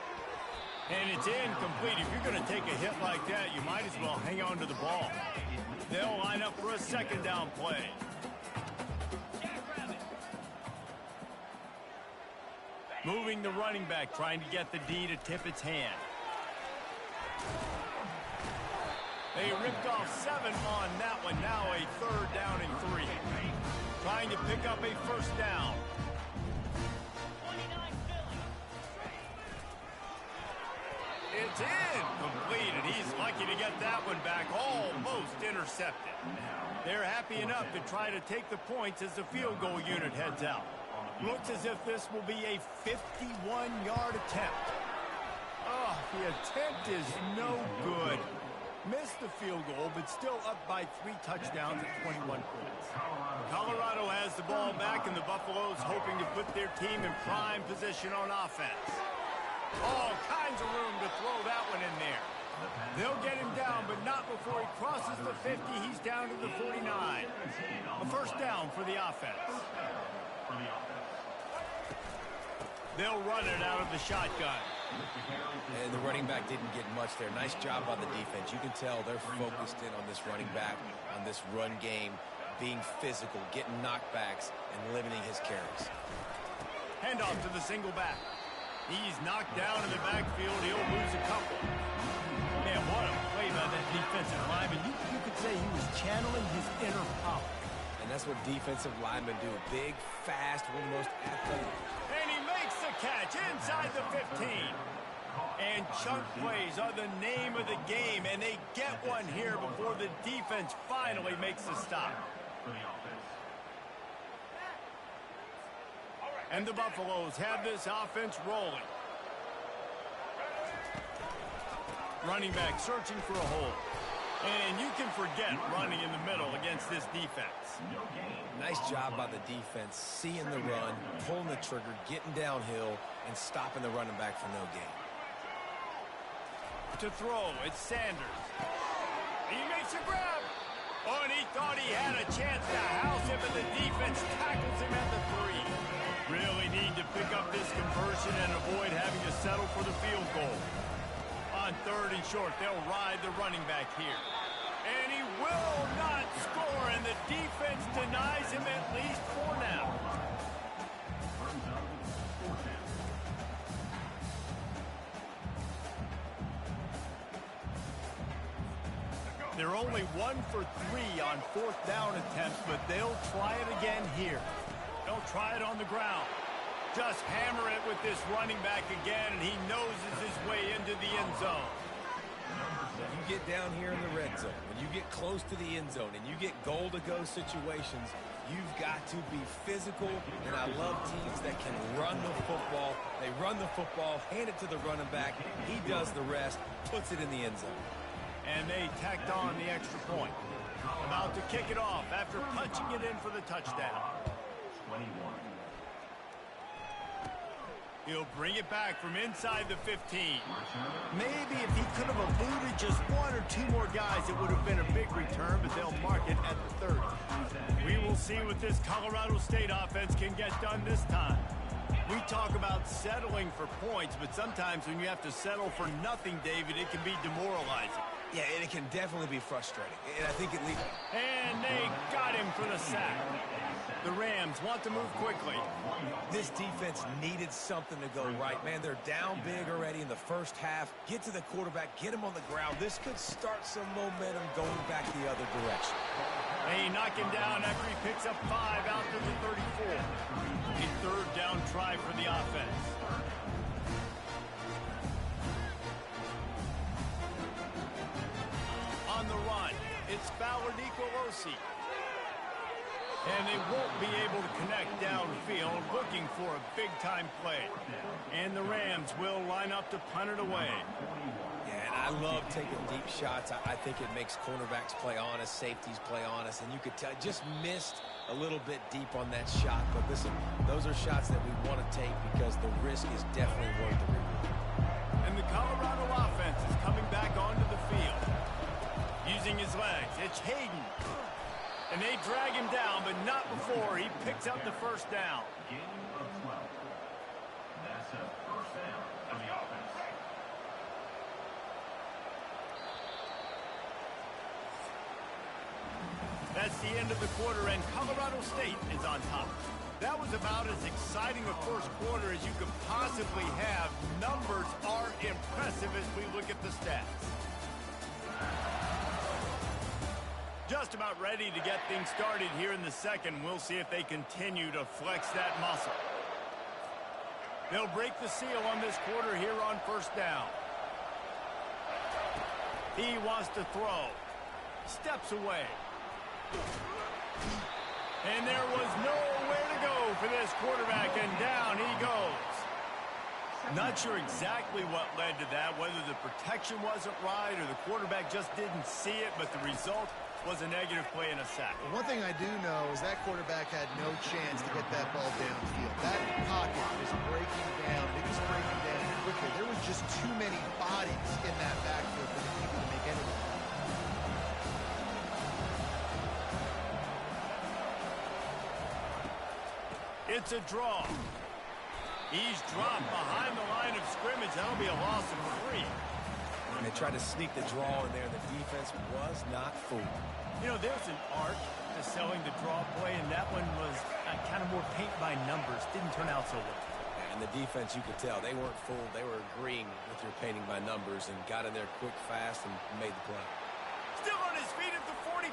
And it's incomplete. If you're going to take a hit like that, you might as well hang on to the ball. They'll line up for a 2nd down play. Moving the running back, trying to get the D to tip its hand. They ripped off 7 on that one. Now a 3rd down and 3. Trying to pick up a 1st down. It's incomplete, and he's lucky to get that one back, almost intercepted. They're happy enough to try to take the points as the field goal unit heads out. Looks as if this will be a 51-yard attempt. Oh, the attempt is no good. Missed the field goal, but still up by 3 touchdowns at 21 points. Colorado has the ball back, and the Buffaloes hoping to put their team in prime position on offense. All kinds of room to throw that one in there. They'll get him down, but not before he crosses the 50. He's down to the 49. A 1st down for the offense. They'll run it out of the shotgun. And the running back didn't get much there. Nice job by the defense. You can tell they're focused in on this running back, on this run game, being physical, getting knockbacks, and limiting his carries. Handoff to the single back. He's knocked down in the backfield. He'll lose a couple. Man, what a play by that defensive lineman, you could say he was channeling his inner power. And that's what defensive linemen do. Big, fast, one of the most athletic. And he makes the catch inside the 15. And chunk plays are the name of the game, and they get one here before the defense finally makes the stop. And the Buffaloes have this offense rolling. Running back searching for a hole. And you can forget running in the middle against this defense. Nice job by the defense, seeing the run, pulling the trigger, getting downhill, and stopping the running back for no gain. To throw, it's Sanders. He makes a grab. Oh, and he thought he had a chance to house him, but the defense tackles him at the 3. Really need to pick up this conversion and avoid having to settle for the field goal. On 3rd and short, they'll ride the running back here. And he will not score, and the defense denies him at least 4 now. They're only 1 for 3 on 4th down attempts, but they'll try it again here. They'll try it on the ground. Just hammer it with this running back again, and he noses his way into the end zone. You get down here in the red zone, when you get close to the end zone, and you get goal-to-go situations, you've got to be physical, and I love teams that can run the football. They run the football, hand it to the running back. He does the rest, puts it in the end zone. And they tacked on the extra point. About to kick it off after punching it in for the touchdown. 21. He'll bring it back from inside the 15. Maybe if he could have eluded just 1 or 2 more guys, it would have been a big return, but they'll mark it at the 30. We will see what this Colorado State offense can get done this time. We talk about settling for points, but sometimes when you have to settle for nothing, David, it can be demoralizing. Yeah, and it can definitely be frustrating. And I think it leads... And they got him for the sack. The Rams want to move quickly. This defense needed something to go right. Man, they're down big already in the first half. Get to the quarterback, get him on the ground. This could start some momentum going back the other direction. They knock him down after he picks up 5 out to the 34. A 3rd down try for the offense. On the run, it's Fowler Nicolosi. And they won't be able to connect downfield, looking for a big-time play. And the Rams will line up to punt it away. Yeah, and I love taking deep shots. I think it makes cornerbacks play honest, safeties play honest, and you could tell just missed a little bit deep on that shot. But listen, those are shots that we want to take because the risk is definitely worth the reward. And the Colorado offense is coming back onto the field. Using his legs, it's Hayden. And they drag him down, but not before he picks up the first down. Gain of 12. That's a first down on the offense. That's the end of the quarter, and Colorado State is on top. That was about as exciting a first quarter as you could possibly have. Numbers are impressive as we look at the stats. Just about ready to get things started here in the second. We'll see if they continue to flex that muscle. They'll break the seal on this quarter here on first down. He wants to throw. Steps away. And there was nowhere to go for this quarterback, and down he goes. Not sure exactly what led to that, whether the protection wasn't right or the quarterback just didn't see it, but the result was a negative play and a sack. One thing I do know is that quarterback had no chance to get that ball downfield. That pocket was breaking down. It was breaking down quickly. There was just too many bodies in that backfield for the keeper to make anything. It's a draw. He's dropped behind the line of scrimmage. That'll be a loss of 3. And they tried to sneak the draw in there. The defense was not fooled. You know, there's an art to selling the draw play, and that one was kind of more paint by numbers. Didn't turn out so well. And the defense, you could tell, they weren't fooled. They were agreeing with your painting by numbers and got in there quick, fast, and made the play. Still on his feet at the 45.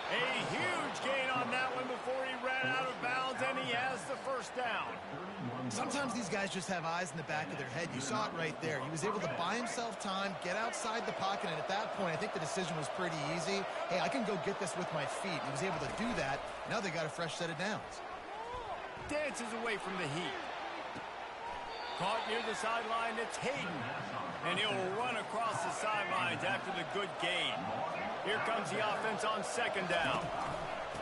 A huge gain on that one before he ran out of bounds, and he has the first down. Sometimes these guys just have eyes in the back of their head. You saw it right there. He was able to buy himself time, get outside the pocket, and at that point, I think the decision was pretty easy. Hey, I can go get this with my feet. He was able to do that. Now they got a fresh set of downs. Dances away from the heat. Caught near the sideline, it's Hayden. And he'll run across the sidelines after the good gain. Here comes the offense on second down.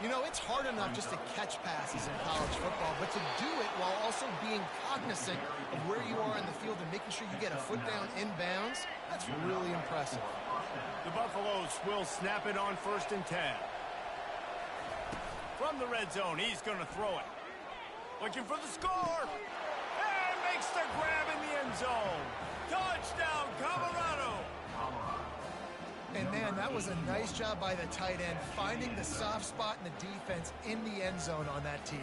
You know, it's hard enough just to catch passes in college football, but to do it while also being cognizant of where you are in the field and making sure you get a foot down in bounds, that's really impressive. The Buffaloes will snap it on 1st and 10. From the red zone, he's going to throw it. Looking for the score. And makes the grab in the end zone. Touchdown, Colorado. And, man, that was a nice job by the tight end, finding the soft spot in the defense in the end zone on that TD.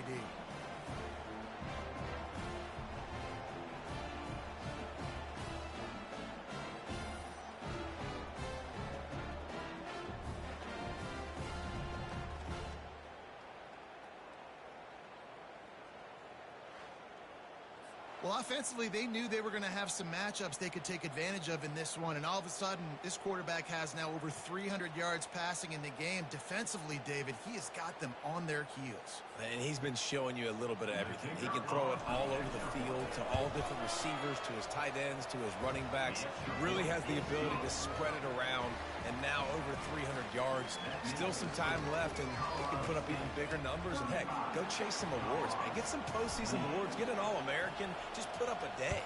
Well, offensively, they knew they were going to have some matchups they could take advantage of in this one, and all of a sudden, this quarterback has now over 300 yards passing in the game. Defensively, David, he has got them on their heels. And he's been showing you a little bit of everything. He can throw it all over the field to all different receivers, to his tight ends, to his running backs. Really has the ability to spread it around, and now over 300 yards. Still some time left, and he can put up even bigger numbers. And, heck, go chase some awards, man. Get some postseason awards. Get an All-American. Just put up a day.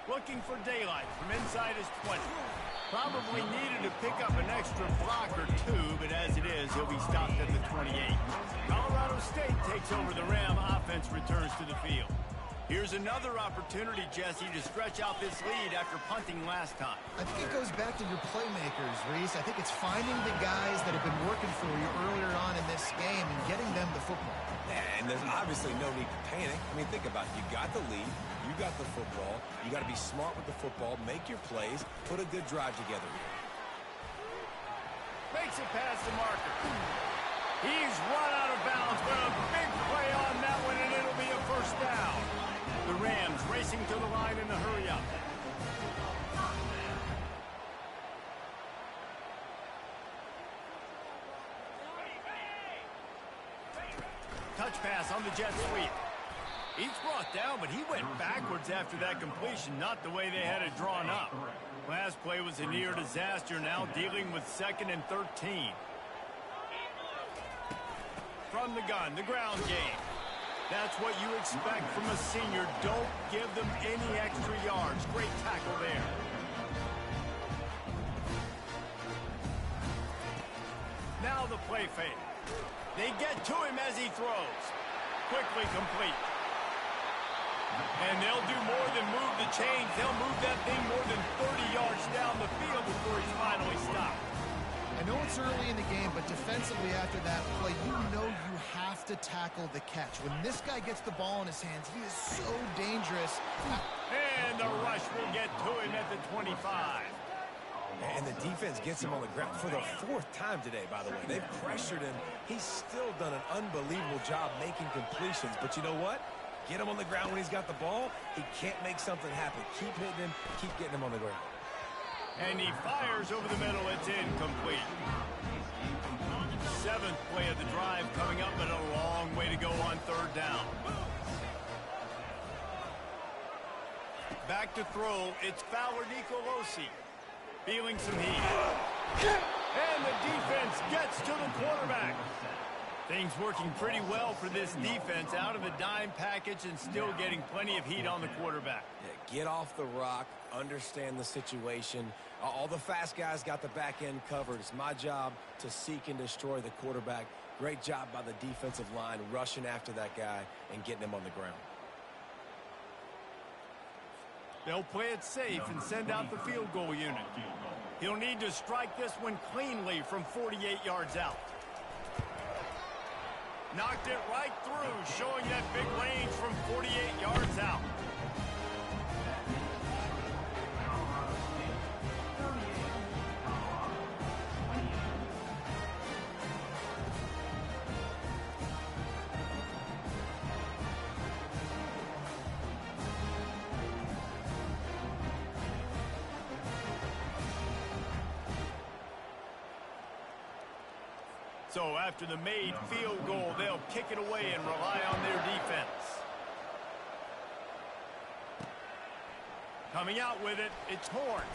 Looking for daylight from inside his 20. Probably needed to pick up an extra block or two, but as it is, he'll be stopped at the 28. Colorado State takes over the Ram. Offense returns to the field. Here's another opportunity, Jesse, to stretch out this lead after punting last time. I think it goes back to your playmakers, Reese. I think it's finding the guys that have been working for you earlier on in this game and getting them the football. Yeah, and there's obviously no need to panic. I mean, think about it. You got the lead. You got the football. You got to be smart with the football. Make your plays. Put a good drive together here. Makes it past the marker. He's run out of bounds, but a big play on that one, and it'll be a first down. The Rams racing to the line in the hurry-up. Touch pass on the jet sweep. He's brought down, but he went backwards after that completion, not the way they had it drawn up. Last play was a near disaster, now dealing with 2nd and 13. From the gun, the ground game. That's what you expect from a senior. Don't give them any extra yards. Great tackle there. Now the play fake. They get to him as he throws. Quickly complete. And they'll do more than move the chains. They'll move that thing more than 30 yards down the field before he's finally stopped. I know it's early in the game, but defensively after that play, you know you have to tackle the catch. When this guy gets the ball in his hands, he is so dangerous. And the rush will get to him at the 25. And the defense gets him on the ground for the 4th time today, by the way. They've pressured him. He's still done an unbelievable job making completions. But you know what? Get him on the ground when he's got the ball. He can't make something happen. Keep hitting him. Keep getting him on the ground. And he fires over the middle. It's incomplete. 7th play of the drive coming up, but a long way to go on 3rd down. Back to throw. It's Fowler Nicolosi. Feeling some heat. And the defense gets to the quarterback. Things working pretty well for this defense. Out of the dime package and still getting plenty of heat on the quarterback. Yeah, get off the rock. Understand the situation. All the fast guys got the back end covered. It's my job to seek and destroy the quarterback. Great job by the defensive line rushing after that guy and getting him on the ground. They'll play it safe and send out the field goal unit. He'll need to strike this one cleanly from 48 yards out. Knocked it right through, showing that big range from 48 yards out. So after the made field goal, they'll kick it away and rely on their defense. Coming out with it, it's Horn.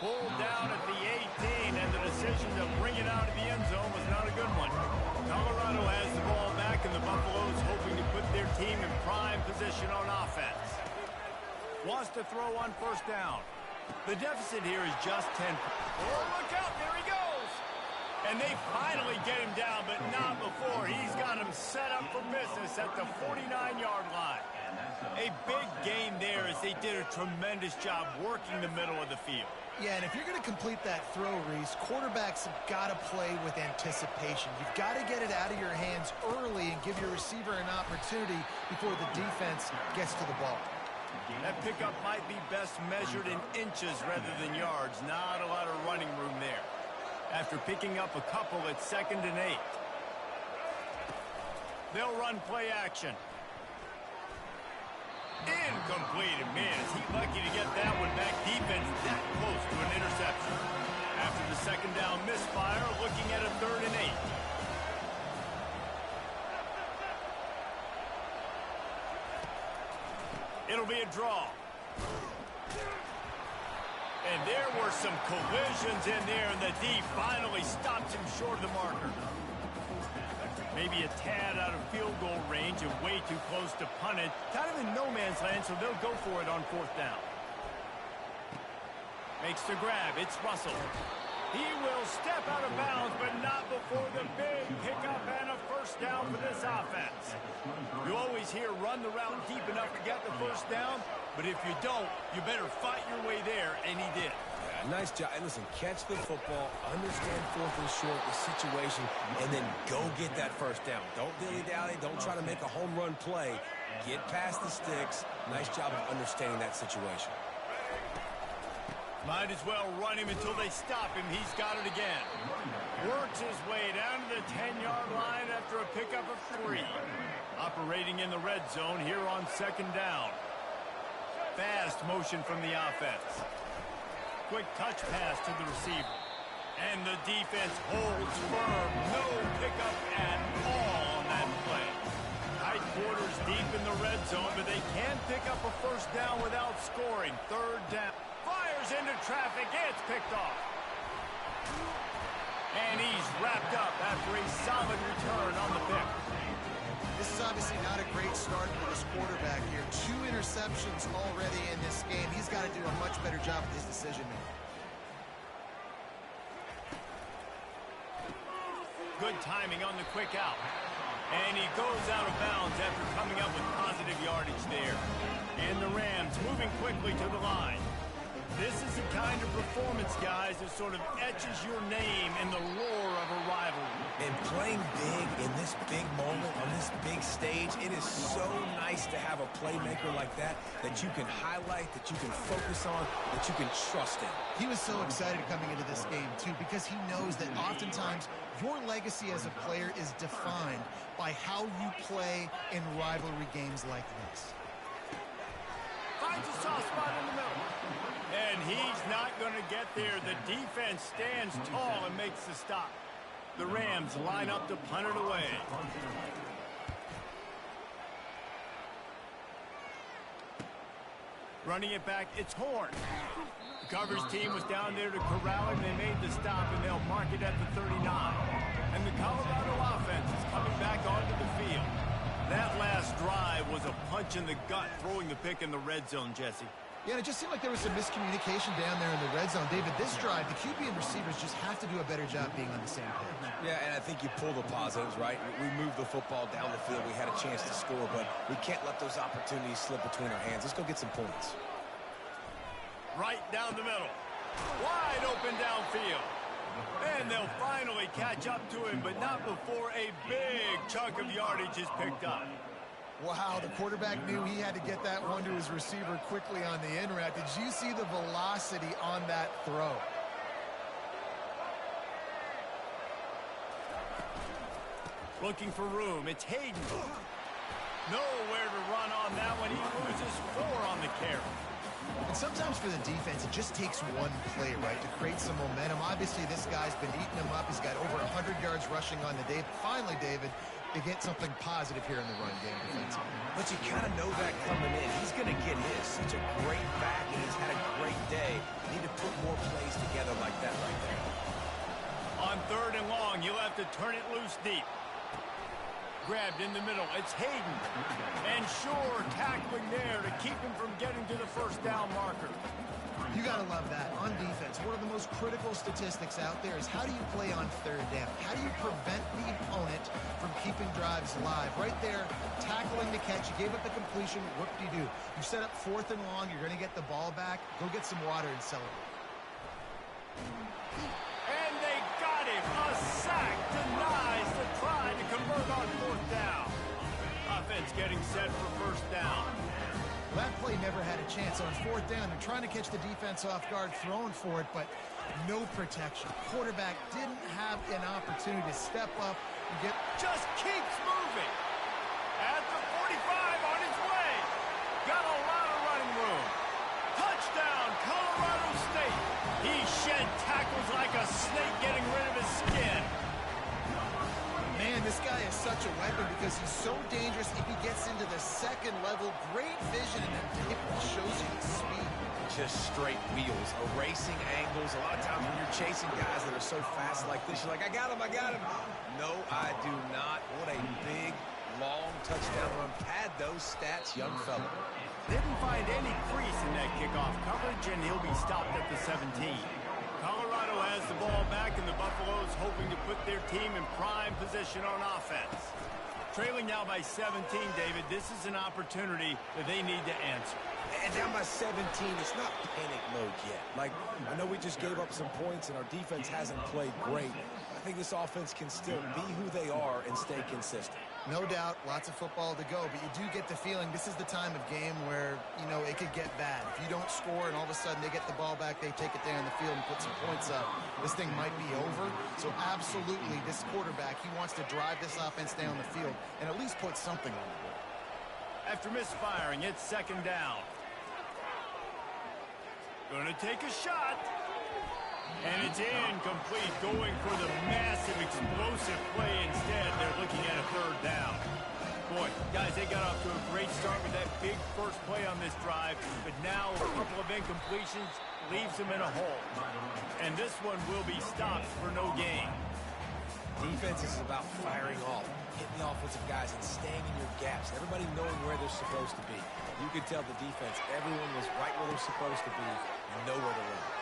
Pulled down at the 18, and the decision to bring it out of the end zone was not a good one. Colorado has the ball back, and the Buffaloes hoping to put their team in prime position on offense. Wants to throw on first down. The deficit here is just 10. Oh, look out, there he goes! And they finally get him down, but not before. He's got him set up for business at the 49-yard line. A big gain there as they did a tremendous job working the middle of the field. Yeah, and if you're going to complete that throw, Reese, quarterbacks have got to play with anticipation. You've got to get it out of your hands early and give your receiver an opportunity before the defense gets to the ball. That pickup might be best measured in inches rather than yards. Not a lot of running room there. After picking up a couple, it's 2nd and 8. They'll run play action. Incomplete. Man, is he lucky to get that one back. Defense that close to an interception. After the second down misfire, looking at a 3rd and 8. It'll be a draw. And there were some collisions in there, and the D finally stops him short of the marker. Maybe a tad out of field goal range and way too close to punt it. Kind of in no man's land, so they'll go for it on 4th down. Makes the grab. It's Russell. He will step out of bounds, but not before the big pickup and a first down for this offense. You always hear run the route deep enough to get the first down, but if you don't, you better fight your way there, and he did. Nice job. And listen, catch the football, understand 4th and short, the situation, and then go get that first down. Don't dilly-dally. Don't try to make a home run play. Get past the sticks. Nice job of understanding that situation. Might as well run him until they stop him. He's got it again. Works his way down to the 10-yard line after a pickup of 3. Operating in the red zone here on 2nd down. Fast motion from the offense. Quick touch pass to the receiver. And the defense holds firm. No pickup at all on that play. Tight quarters deep in the red zone, but they can pick up a first down without scoring. 3rd down. Fires into traffic. It's picked off. And he's wrapped up after a solid return on the pick. This is obviously not a great start for this quarterback here. 2 interceptions already in this game. He's got to do a much better job with his decision-making. Good timing on the quick out. And he goes out of bounds after coming up with positive yardage there. And the Rams moving quickly to the line. This is the kind of performance, guys, that sort of etches your name in the lore of a rivalry. And playing big in this big moment, on this big stage, it is so nice to have a playmaker like that you can highlight, that you can focus on, that you can trust in. He was so excited coming into this game, too, because he knows that oftentimes your legacy as a player is defined by how you play in rivalry games like this. Finds a soft spot in the middle. And he's not going to get there. The defense stands tall and makes the stop. The Rams line up to punt it away. Running it back, it's Horn. The coverage team was down there to corral him. They made the stop, and they'll mark it at the 39. And the Colorado offense is coming back onto the field. That last drive was a punch in the gut, throwing the pick in the red zone, Jesse. Yeah, and it just seemed like there was some miscommunication down there in the red zone. David, this drive, the QB and receivers just have to do a better job being on the same page. Yeah, and I think you pull the positives, right? We moved the football down the field. We had a chance to score, but we can't let those opportunities slip between our hands. Let's go get some points. Right down the middle. Wide open downfield. And they'll finally catch up to him, but not before a big chunk of yardage is picked up. Wow, the quarterback knew he had to get that one to his receiver quickly on the in route. Did you see the velocity on that throw? Looking for room. It's Hayden. Nowhere to run on that one. He loses 4 on the carry. And sometimes for the defense, it just takes one play, right, to create some momentum. Obviously, this guy's been eating them up. He's got over 100 yards rushing on the day. But finally, David, they get something positive here in the run game defensively. But you kind of know that coming in. He's going to get his. Such a great back, and he's had a great day. Need to put more plays together like that right there. On 3rd and long, you'll have to turn it loose deep. Grabbed in the middle. It's Hayden. And Shore tackling there to keep him from getting to the first down marker. You got to love that. On defense, one of the most critical statistics out there is how do you play on 3rd down? How do you prevent the opponent from keeping drives alive? Right there, tackling the catch. You gave up the completion. Whoop-de-doo. You set up 4th and long. You're going to get the ball back. Go get some water and celebrate. And they got him. A sack denies the try to convert on 4th down. Offense getting set for 1st down. That play never had a chance on 4th down. They're trying to catch the defense off guard, throwing for it, but no protection. Quarterback didn't have an opportunity to step up and get... Just keeps moving. At the 45 on his way. Got a lot of running room. Touchdown, Colorado State. He shed tackles like a snake getting rid of his skin. Man, this guy is such a weapon because he's so dangerous if he gets into the 2nd level. Great vision, and it shows you the speed. Just straight wheels, erasing angles. A lot of times when you're chasing guys that are so fast like this, you're like, I got him. No, I do not. What a big, long touchdown run. Pad those stats, young fella. Didn't find any crease in that kickoff coverage, and he'll be stopped at the 17. Colorado has the ball back, and the Buffaloes hoping to put their team in prime position on offense. Trailing now by 17, David, this is an opportunity that they need to answer. And down by 17, it's not panic mode yet. Like, I know we just gave up some points, and our defense hasn't played great. I think this offense can still be who they are and stay consistent. No doubt, lots of football to go, but you do get the feeling this is the time of game where, you know, it could get bad. If you don't score and all of a sudden they get the ball back, they take it down the field and put some points up, this thing might be over. So absolutely, this quarterback, he wants to drive this offense down the field and at least put something on the board. After misfiring, it's 2nd down. Gonna take a shot. And it's incomplete, going for the massive, explosive play instead. They're looking at a 3rd down. Boy, guys, they got off to a great start with that big first play on this drive, but now a couple of incompletions leaves them in a hole. And this one will be stopped for no gain. Defense is about firing off, hitting the offensive guys and staying in your gaps. Everybody knowing where they're supposed to be. You could tell the defense, everyone was right where they're supposed to be and nowhere to run.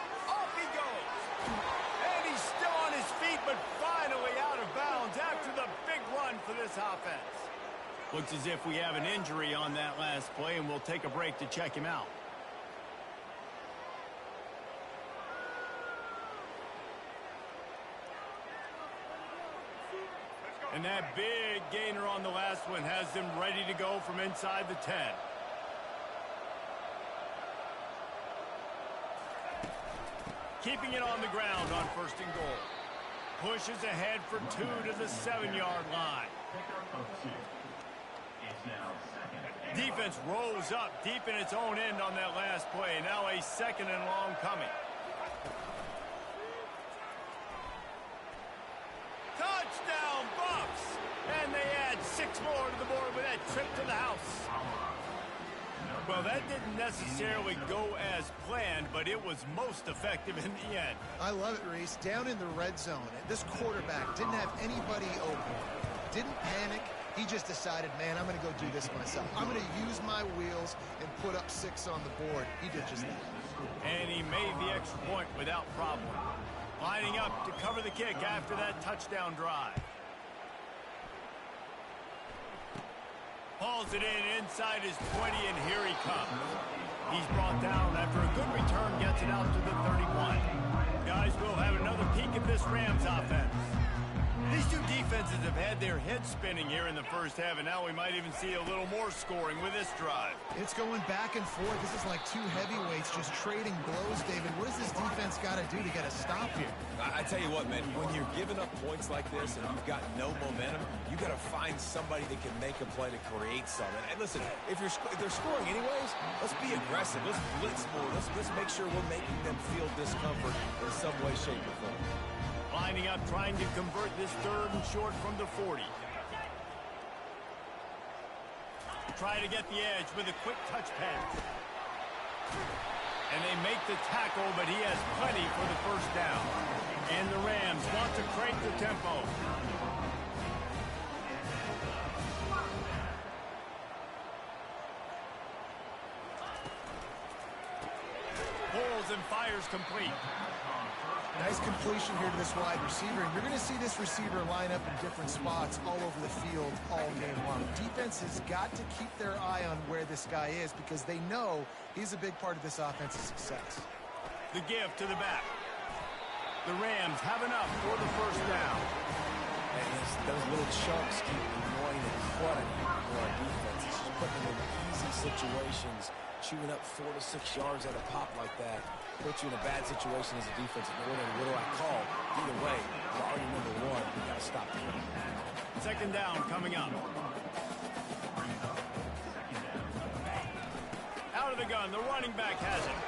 And he's still on his feet, but finally out of bounds after the big run for this offense. Looks as if we have an injury on that last play, and we'll take a break to check him out. And that big gainer on the last one has them ready to go from inside the 10. Keeping it on the ground on 1st and goal. Pushes ahead for 2 to the 7-yard line. Defense rolls up deep in its own end on that last play. Now a 2nd and long coming. Touchdown, Buffs! And they add 6 more to the board with that trip to the house. Well, that didn't necessarily go as planned, but it was most effective in the end. I love it, Reese. Down in the red zone, this quarterback didn't have anybody open. Didn't panic. He just decided, man, I'm going to go do this myself. I'm going to use my wheels and put up 6 on the board. He did just that. And he made the extra point without problem. Lining up to cover the kick after that touchdown drive. Hauls it in inside his 20, and here he comes. He's brought down after a good return, gets it out to the 31. Guys, we'll have another peek at this Rams offense. These two defenses offenses have had their heads spinning here in the first half, and now we might even see a little more scoring with this drive. It's going back and forth. This is like two heavyweights just trading blows, David. What does this defense got to do to get a stop here? I tell you what, man, when you're giving up points like this and you've got no momentum, you got to find somebody that can make a play to create something. And listen, if they're scoring anyways, let's be aggressive. Let's blitz more. Let's make sure we're making them feel discomfort in some way, shape, or form. Lining up, trying to convert this 3rd and short from the 40. Try to get the edge with a quick touch pass. And they make the tackle, but he has plenty for the first down. And the Rams want to crank the tempo. Pulls and fires complete. Nice completion here to this wide receiver. And you're going to see this receiver line up in different spots all over the field all game long. Defense has got to keep their eye on where this guy is because they know he's a big part of this offense's success. The give to the back. The Rams have enough for the first down. And those little chunks keep annoying and cluttering for our defense. It's just putting them in easy situations, chewing up 4 to 6 yards at a pop like that. Put you in a bad situation as a defensive coordinator. What do I call? Either way, priority number 1, we got to stop the run. Second down coming up. Out of the gun, the running back has it.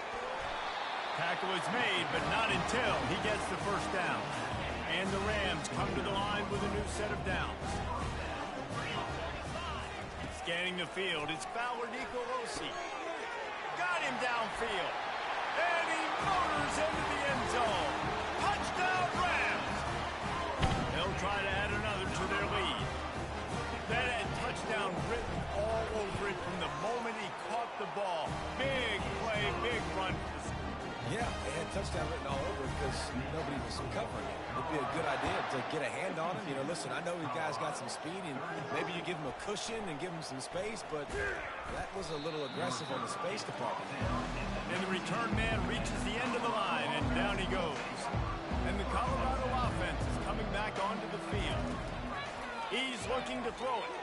Tackle is made, but not until he gets the first down. And the Rams come to the line with a new set of downs. Scanning the field, it's Fowler Nicolosi. Got him downfield. And he motors into the end zone. Touchdown, Rams! They'll try to add another to their lead. That had touchdown written all over it from the moment he caught the ball. Big play, big run. Yeah, they had touchdown written all over it because nobody was covering it. It'd be a good idea to get a hand on him. You know, listen, I know you guys got some speed, and maybe you give him a cushion and give him some space, but that was a little aggressive on the space department. And the return man reaches the end of the line, and down he goes. And the Colorado offense is coming back onto the field. He's looking to throw it.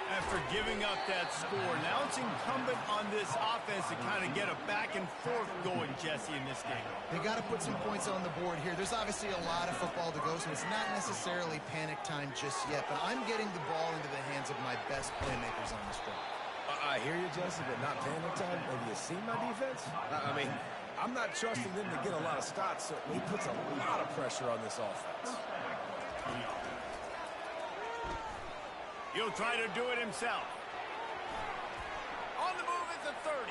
After giving up that score, now it's incumbent on this offense to kind of get a back and forth going, Jesse, in this game. They got to put some points on the board here. There's obviously a lot of football to go, so it's not necessarily panic time just yet, but I'm getting the ball into the hands of my best playmakers on this drive. I hear you, Jesse, but not panic time. Have you seen my defense? I mean, I'm not trusting them to get a lot of stops, so he puts a lot of pressure on this offense. He'll try to do it himself. On the move at the 30.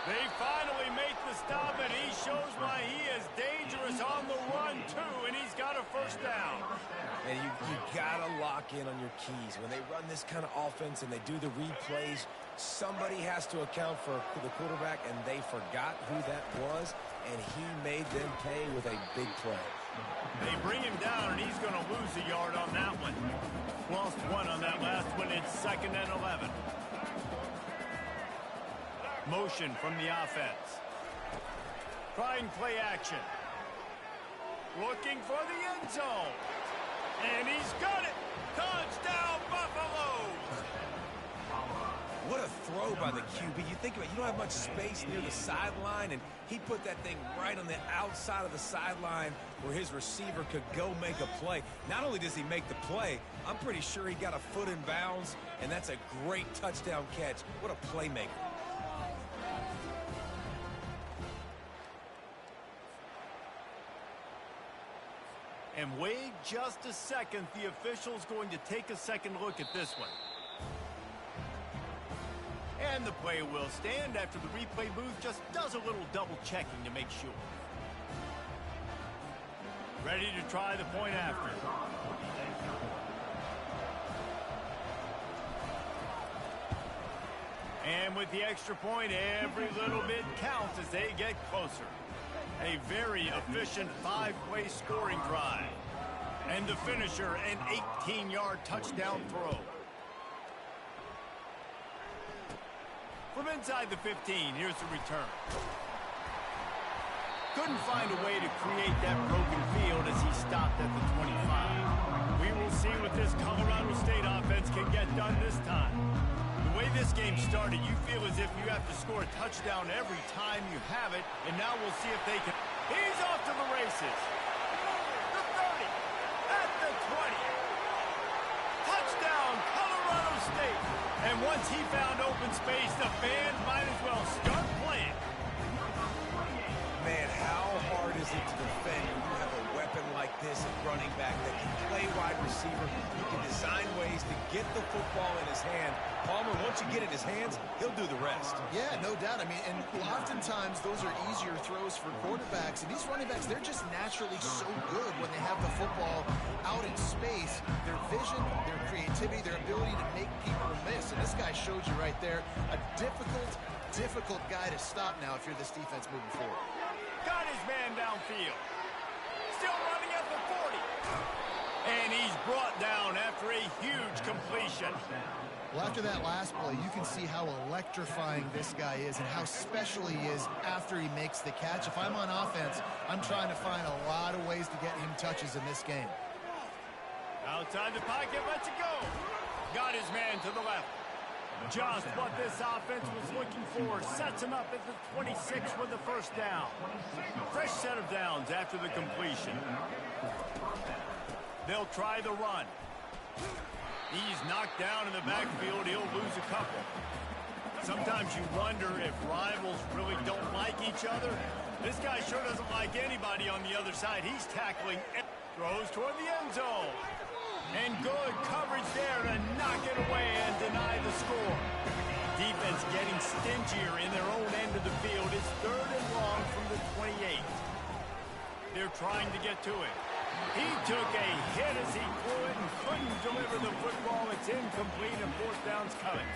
They finally make the stop, and he shows why he is dangerous on the run, too, and he's got a first down. And you got to lock in on your keys. When they run this kind of offense and they do the replays, somebody has to account for the quarterback, and they forgot who that was, and he made them pay with a big play. They bring him down, and he's going to lose a yard on that one. Lost one on that last one. It's 2nd and 11. Motion from the offense. Trying play action. Looking for the end zone. And he's got it. Touchdown, Buffaloes. What a throw by the QB. You think about it, you don't have much space near the sideline, and he put that thing right on the outside of the sideline where his receiver could go make a play. Not only does he make the play, I'm pretty sure he got a foot in bounds, and that's a great touchdown catch. What a playmaker. And wait just a second. The official's going to take a second look at this one. And the play will stand after the replay booth just does a little double checking to make sure. Ready to try the point after. And with the extra point, every little bit counts as they get closer. A very efficient 5-play scoring drive. And the finisher, an 18-yard touchdown throw. From inside the 15, here's the return. Couldn't find a way to create that broken field as he stopped at the 25. We will see what what this Colorado State offense can get done this time. The way this game started, you feel as if you have to score a touchdown every time you have it, and now we'll see if they can. He's off to the races. The 30, at the 20. Touchdown, Colorado State. And once he found open space, the fans might as well start playing. Man, how hard is it to defend when you have a weapon like this at running back that can play wide receiver? You can design ways to get the football in his hand. Palmer, once you get it in his hands, he'll do the rest. Yeah, no doubt. I mean, and oftentimes those are easier throws for quarterbacks. And these running backs, they're just naturally so good when they have the football out in space. Their vision, their creativity, their ability to make people miss. And this guy showed you right there a difficult guy to stop now if you're this defense moving forward. Got his man downfield. Still running at the 40. And he's brought down after a huge completion. Well, after that last play, you can see how electrifying this guy is and how special he is after he makes the catch. If I'm on offense, I'm trying to find a lot of ways to get him touches in this game. Outside the pocket, lets it go. Got his man to the left. Just what this offense was looking for. Sets him up at the 26 with the first down. Fresh set of downs after the completion. They'll try the run. He's knocked down in the backfield. He'll lose a couple. Sometimes you wonder if rivals really don't like each other. This guy sure doesn't like anybody on the other side. He's tackling. Throws toward the end zone. And good coverage there to knock it away and deny the score. Defense getting stingier in their own end of the field. It's 3rd and long from the 28. They're trying to get to it. He took a hit as he threw it and couldn't deliver the football. It's incomplete and 4th down's coming.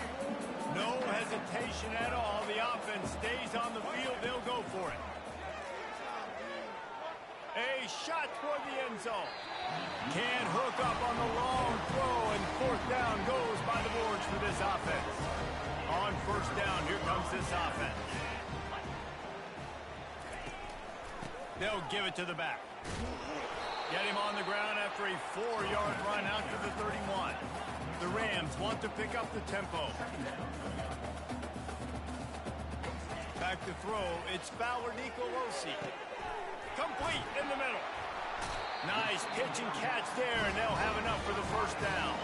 No hesitation at all. The offense stays on the field. They'll go for it. A shot toward the end zone. Can't hook up on the long throw, and 4th down goes by the boards for this offense. On 1st down, here comes this offense. They'll give it to the back. Get him on the ground after a 4-yard run out to the 31. The Rams want to pick up the tempo. Back to throw, it's Fowler Nicolosi. Complete in the middle. Nice pitch and catch there, and they'll have enough for the 1st down.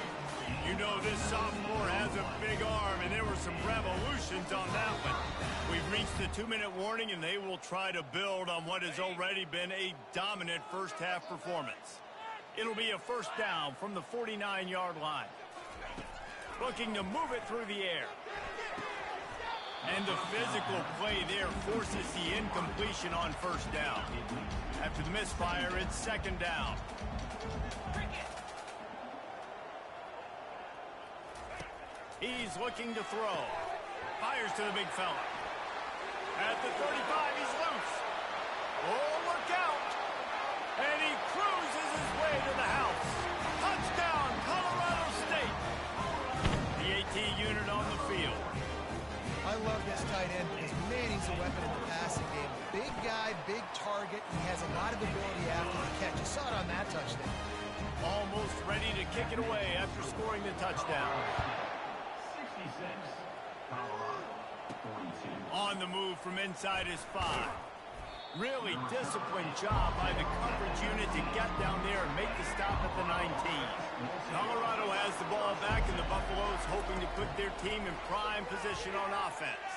You know this sophomore has a big arm, and there were some revolutions on that one. We've reached the 2-minute warning, and they will try to build on what has already been a dominant first-half performance. It'll be a 1st down from the 49-yard line. Looking to move it through the air. And the physical play there forces the incompletion on 1st down. After the misfire, it's 2nd down. He's looking to throw. Fires to the big fella. At the 35, he's loose. Oh, look out. And he cruises his way to the house. Touchdown, Colorado State. The AT unit on the field. I love this tight end because, man, he's a weapon in the passing game. Big guy, big target. He has a lot of ability after the catch. You saw it on that touchdown. Almost ready to kick it away after scoring the touchdown. 66, Colorado, 42. On the move from inside his 5. Really disciplined job by the coverage unit to get down there and make the stop at the 19. Colorado has the ball back, and the Buffaloes hoping to put their team in prime position on offense.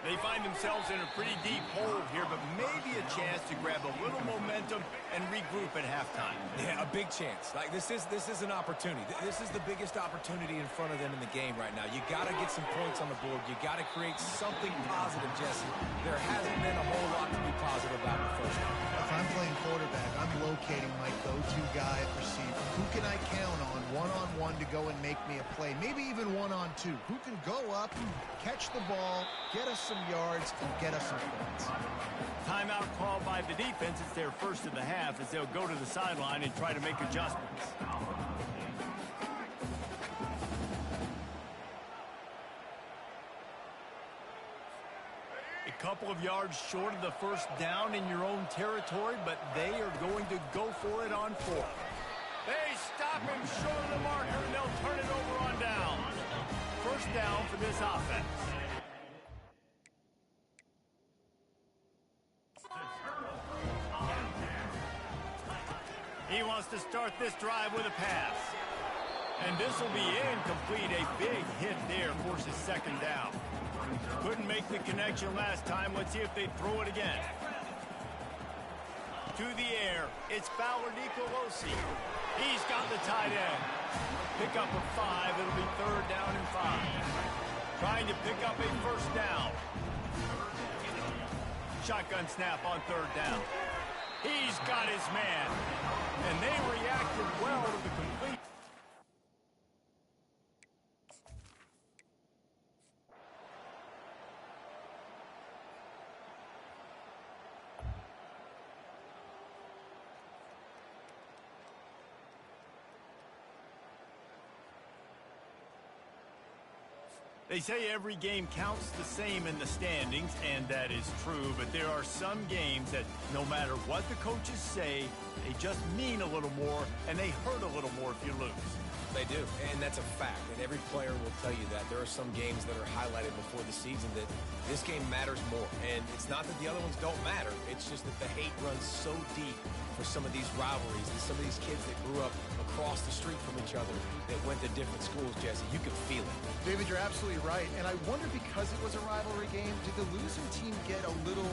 They find themselves in a pretty deep hole here, but maybe a chance to grab a little momentum and regroup at halftime. Yeah, a big chance. Like this is an opportunity. This is the biggest opportunity in front of them in the game right now. You got to get some points on the board. You got to create something positive, Jesse. There hasn't been a whole lot to be positive about in the first half. If I'm playing quarterback, I'm locating my go-to guy at receiver. Who can I count on one-on-one to go and make me a play? Maybe even one-on-two. Who can go up, catch the ball, get us some yards, and get us some points? Timeout called by the defense. It's their first of the half as they'll go to the sideline and try to make adjustments. A couple of yards short of the 1st down in your own territory, but they are going to go for it on 4th. They stop stop him short of the marker, and they'll turn it over on down. First down for this offense. He wants to start this drive with a pass. And this will be incomplete. A big hit there forces second down. Couldn't make the connection last time. Let's see if they throw it again. To the air, it's Fowler Nicolosi. He's got the tight end. Pick up a 5. It'll be third down and 5. Trying to pick up a first down. Shotgun snap on third down. He's got his man. And they reacted well to the complete. They say every game counts the same in the standings, and that is true, but there are some games that no matter what the coaches say, they just mean a little more, and they hurt a little more if you lose. They do, and that's a fact, and every player will tell you that. There are some games that are highlighted before the season that this game matters more, and it's not that the other ones don't matter. It's just that the hate runs so deep for some of these rivalries and some of these kids that grew up across the street from each other that went to different schools, Jesse. You can feel it. David, you're absolutely right, and I wonder, because it was a rivalry game, did the losing team get a little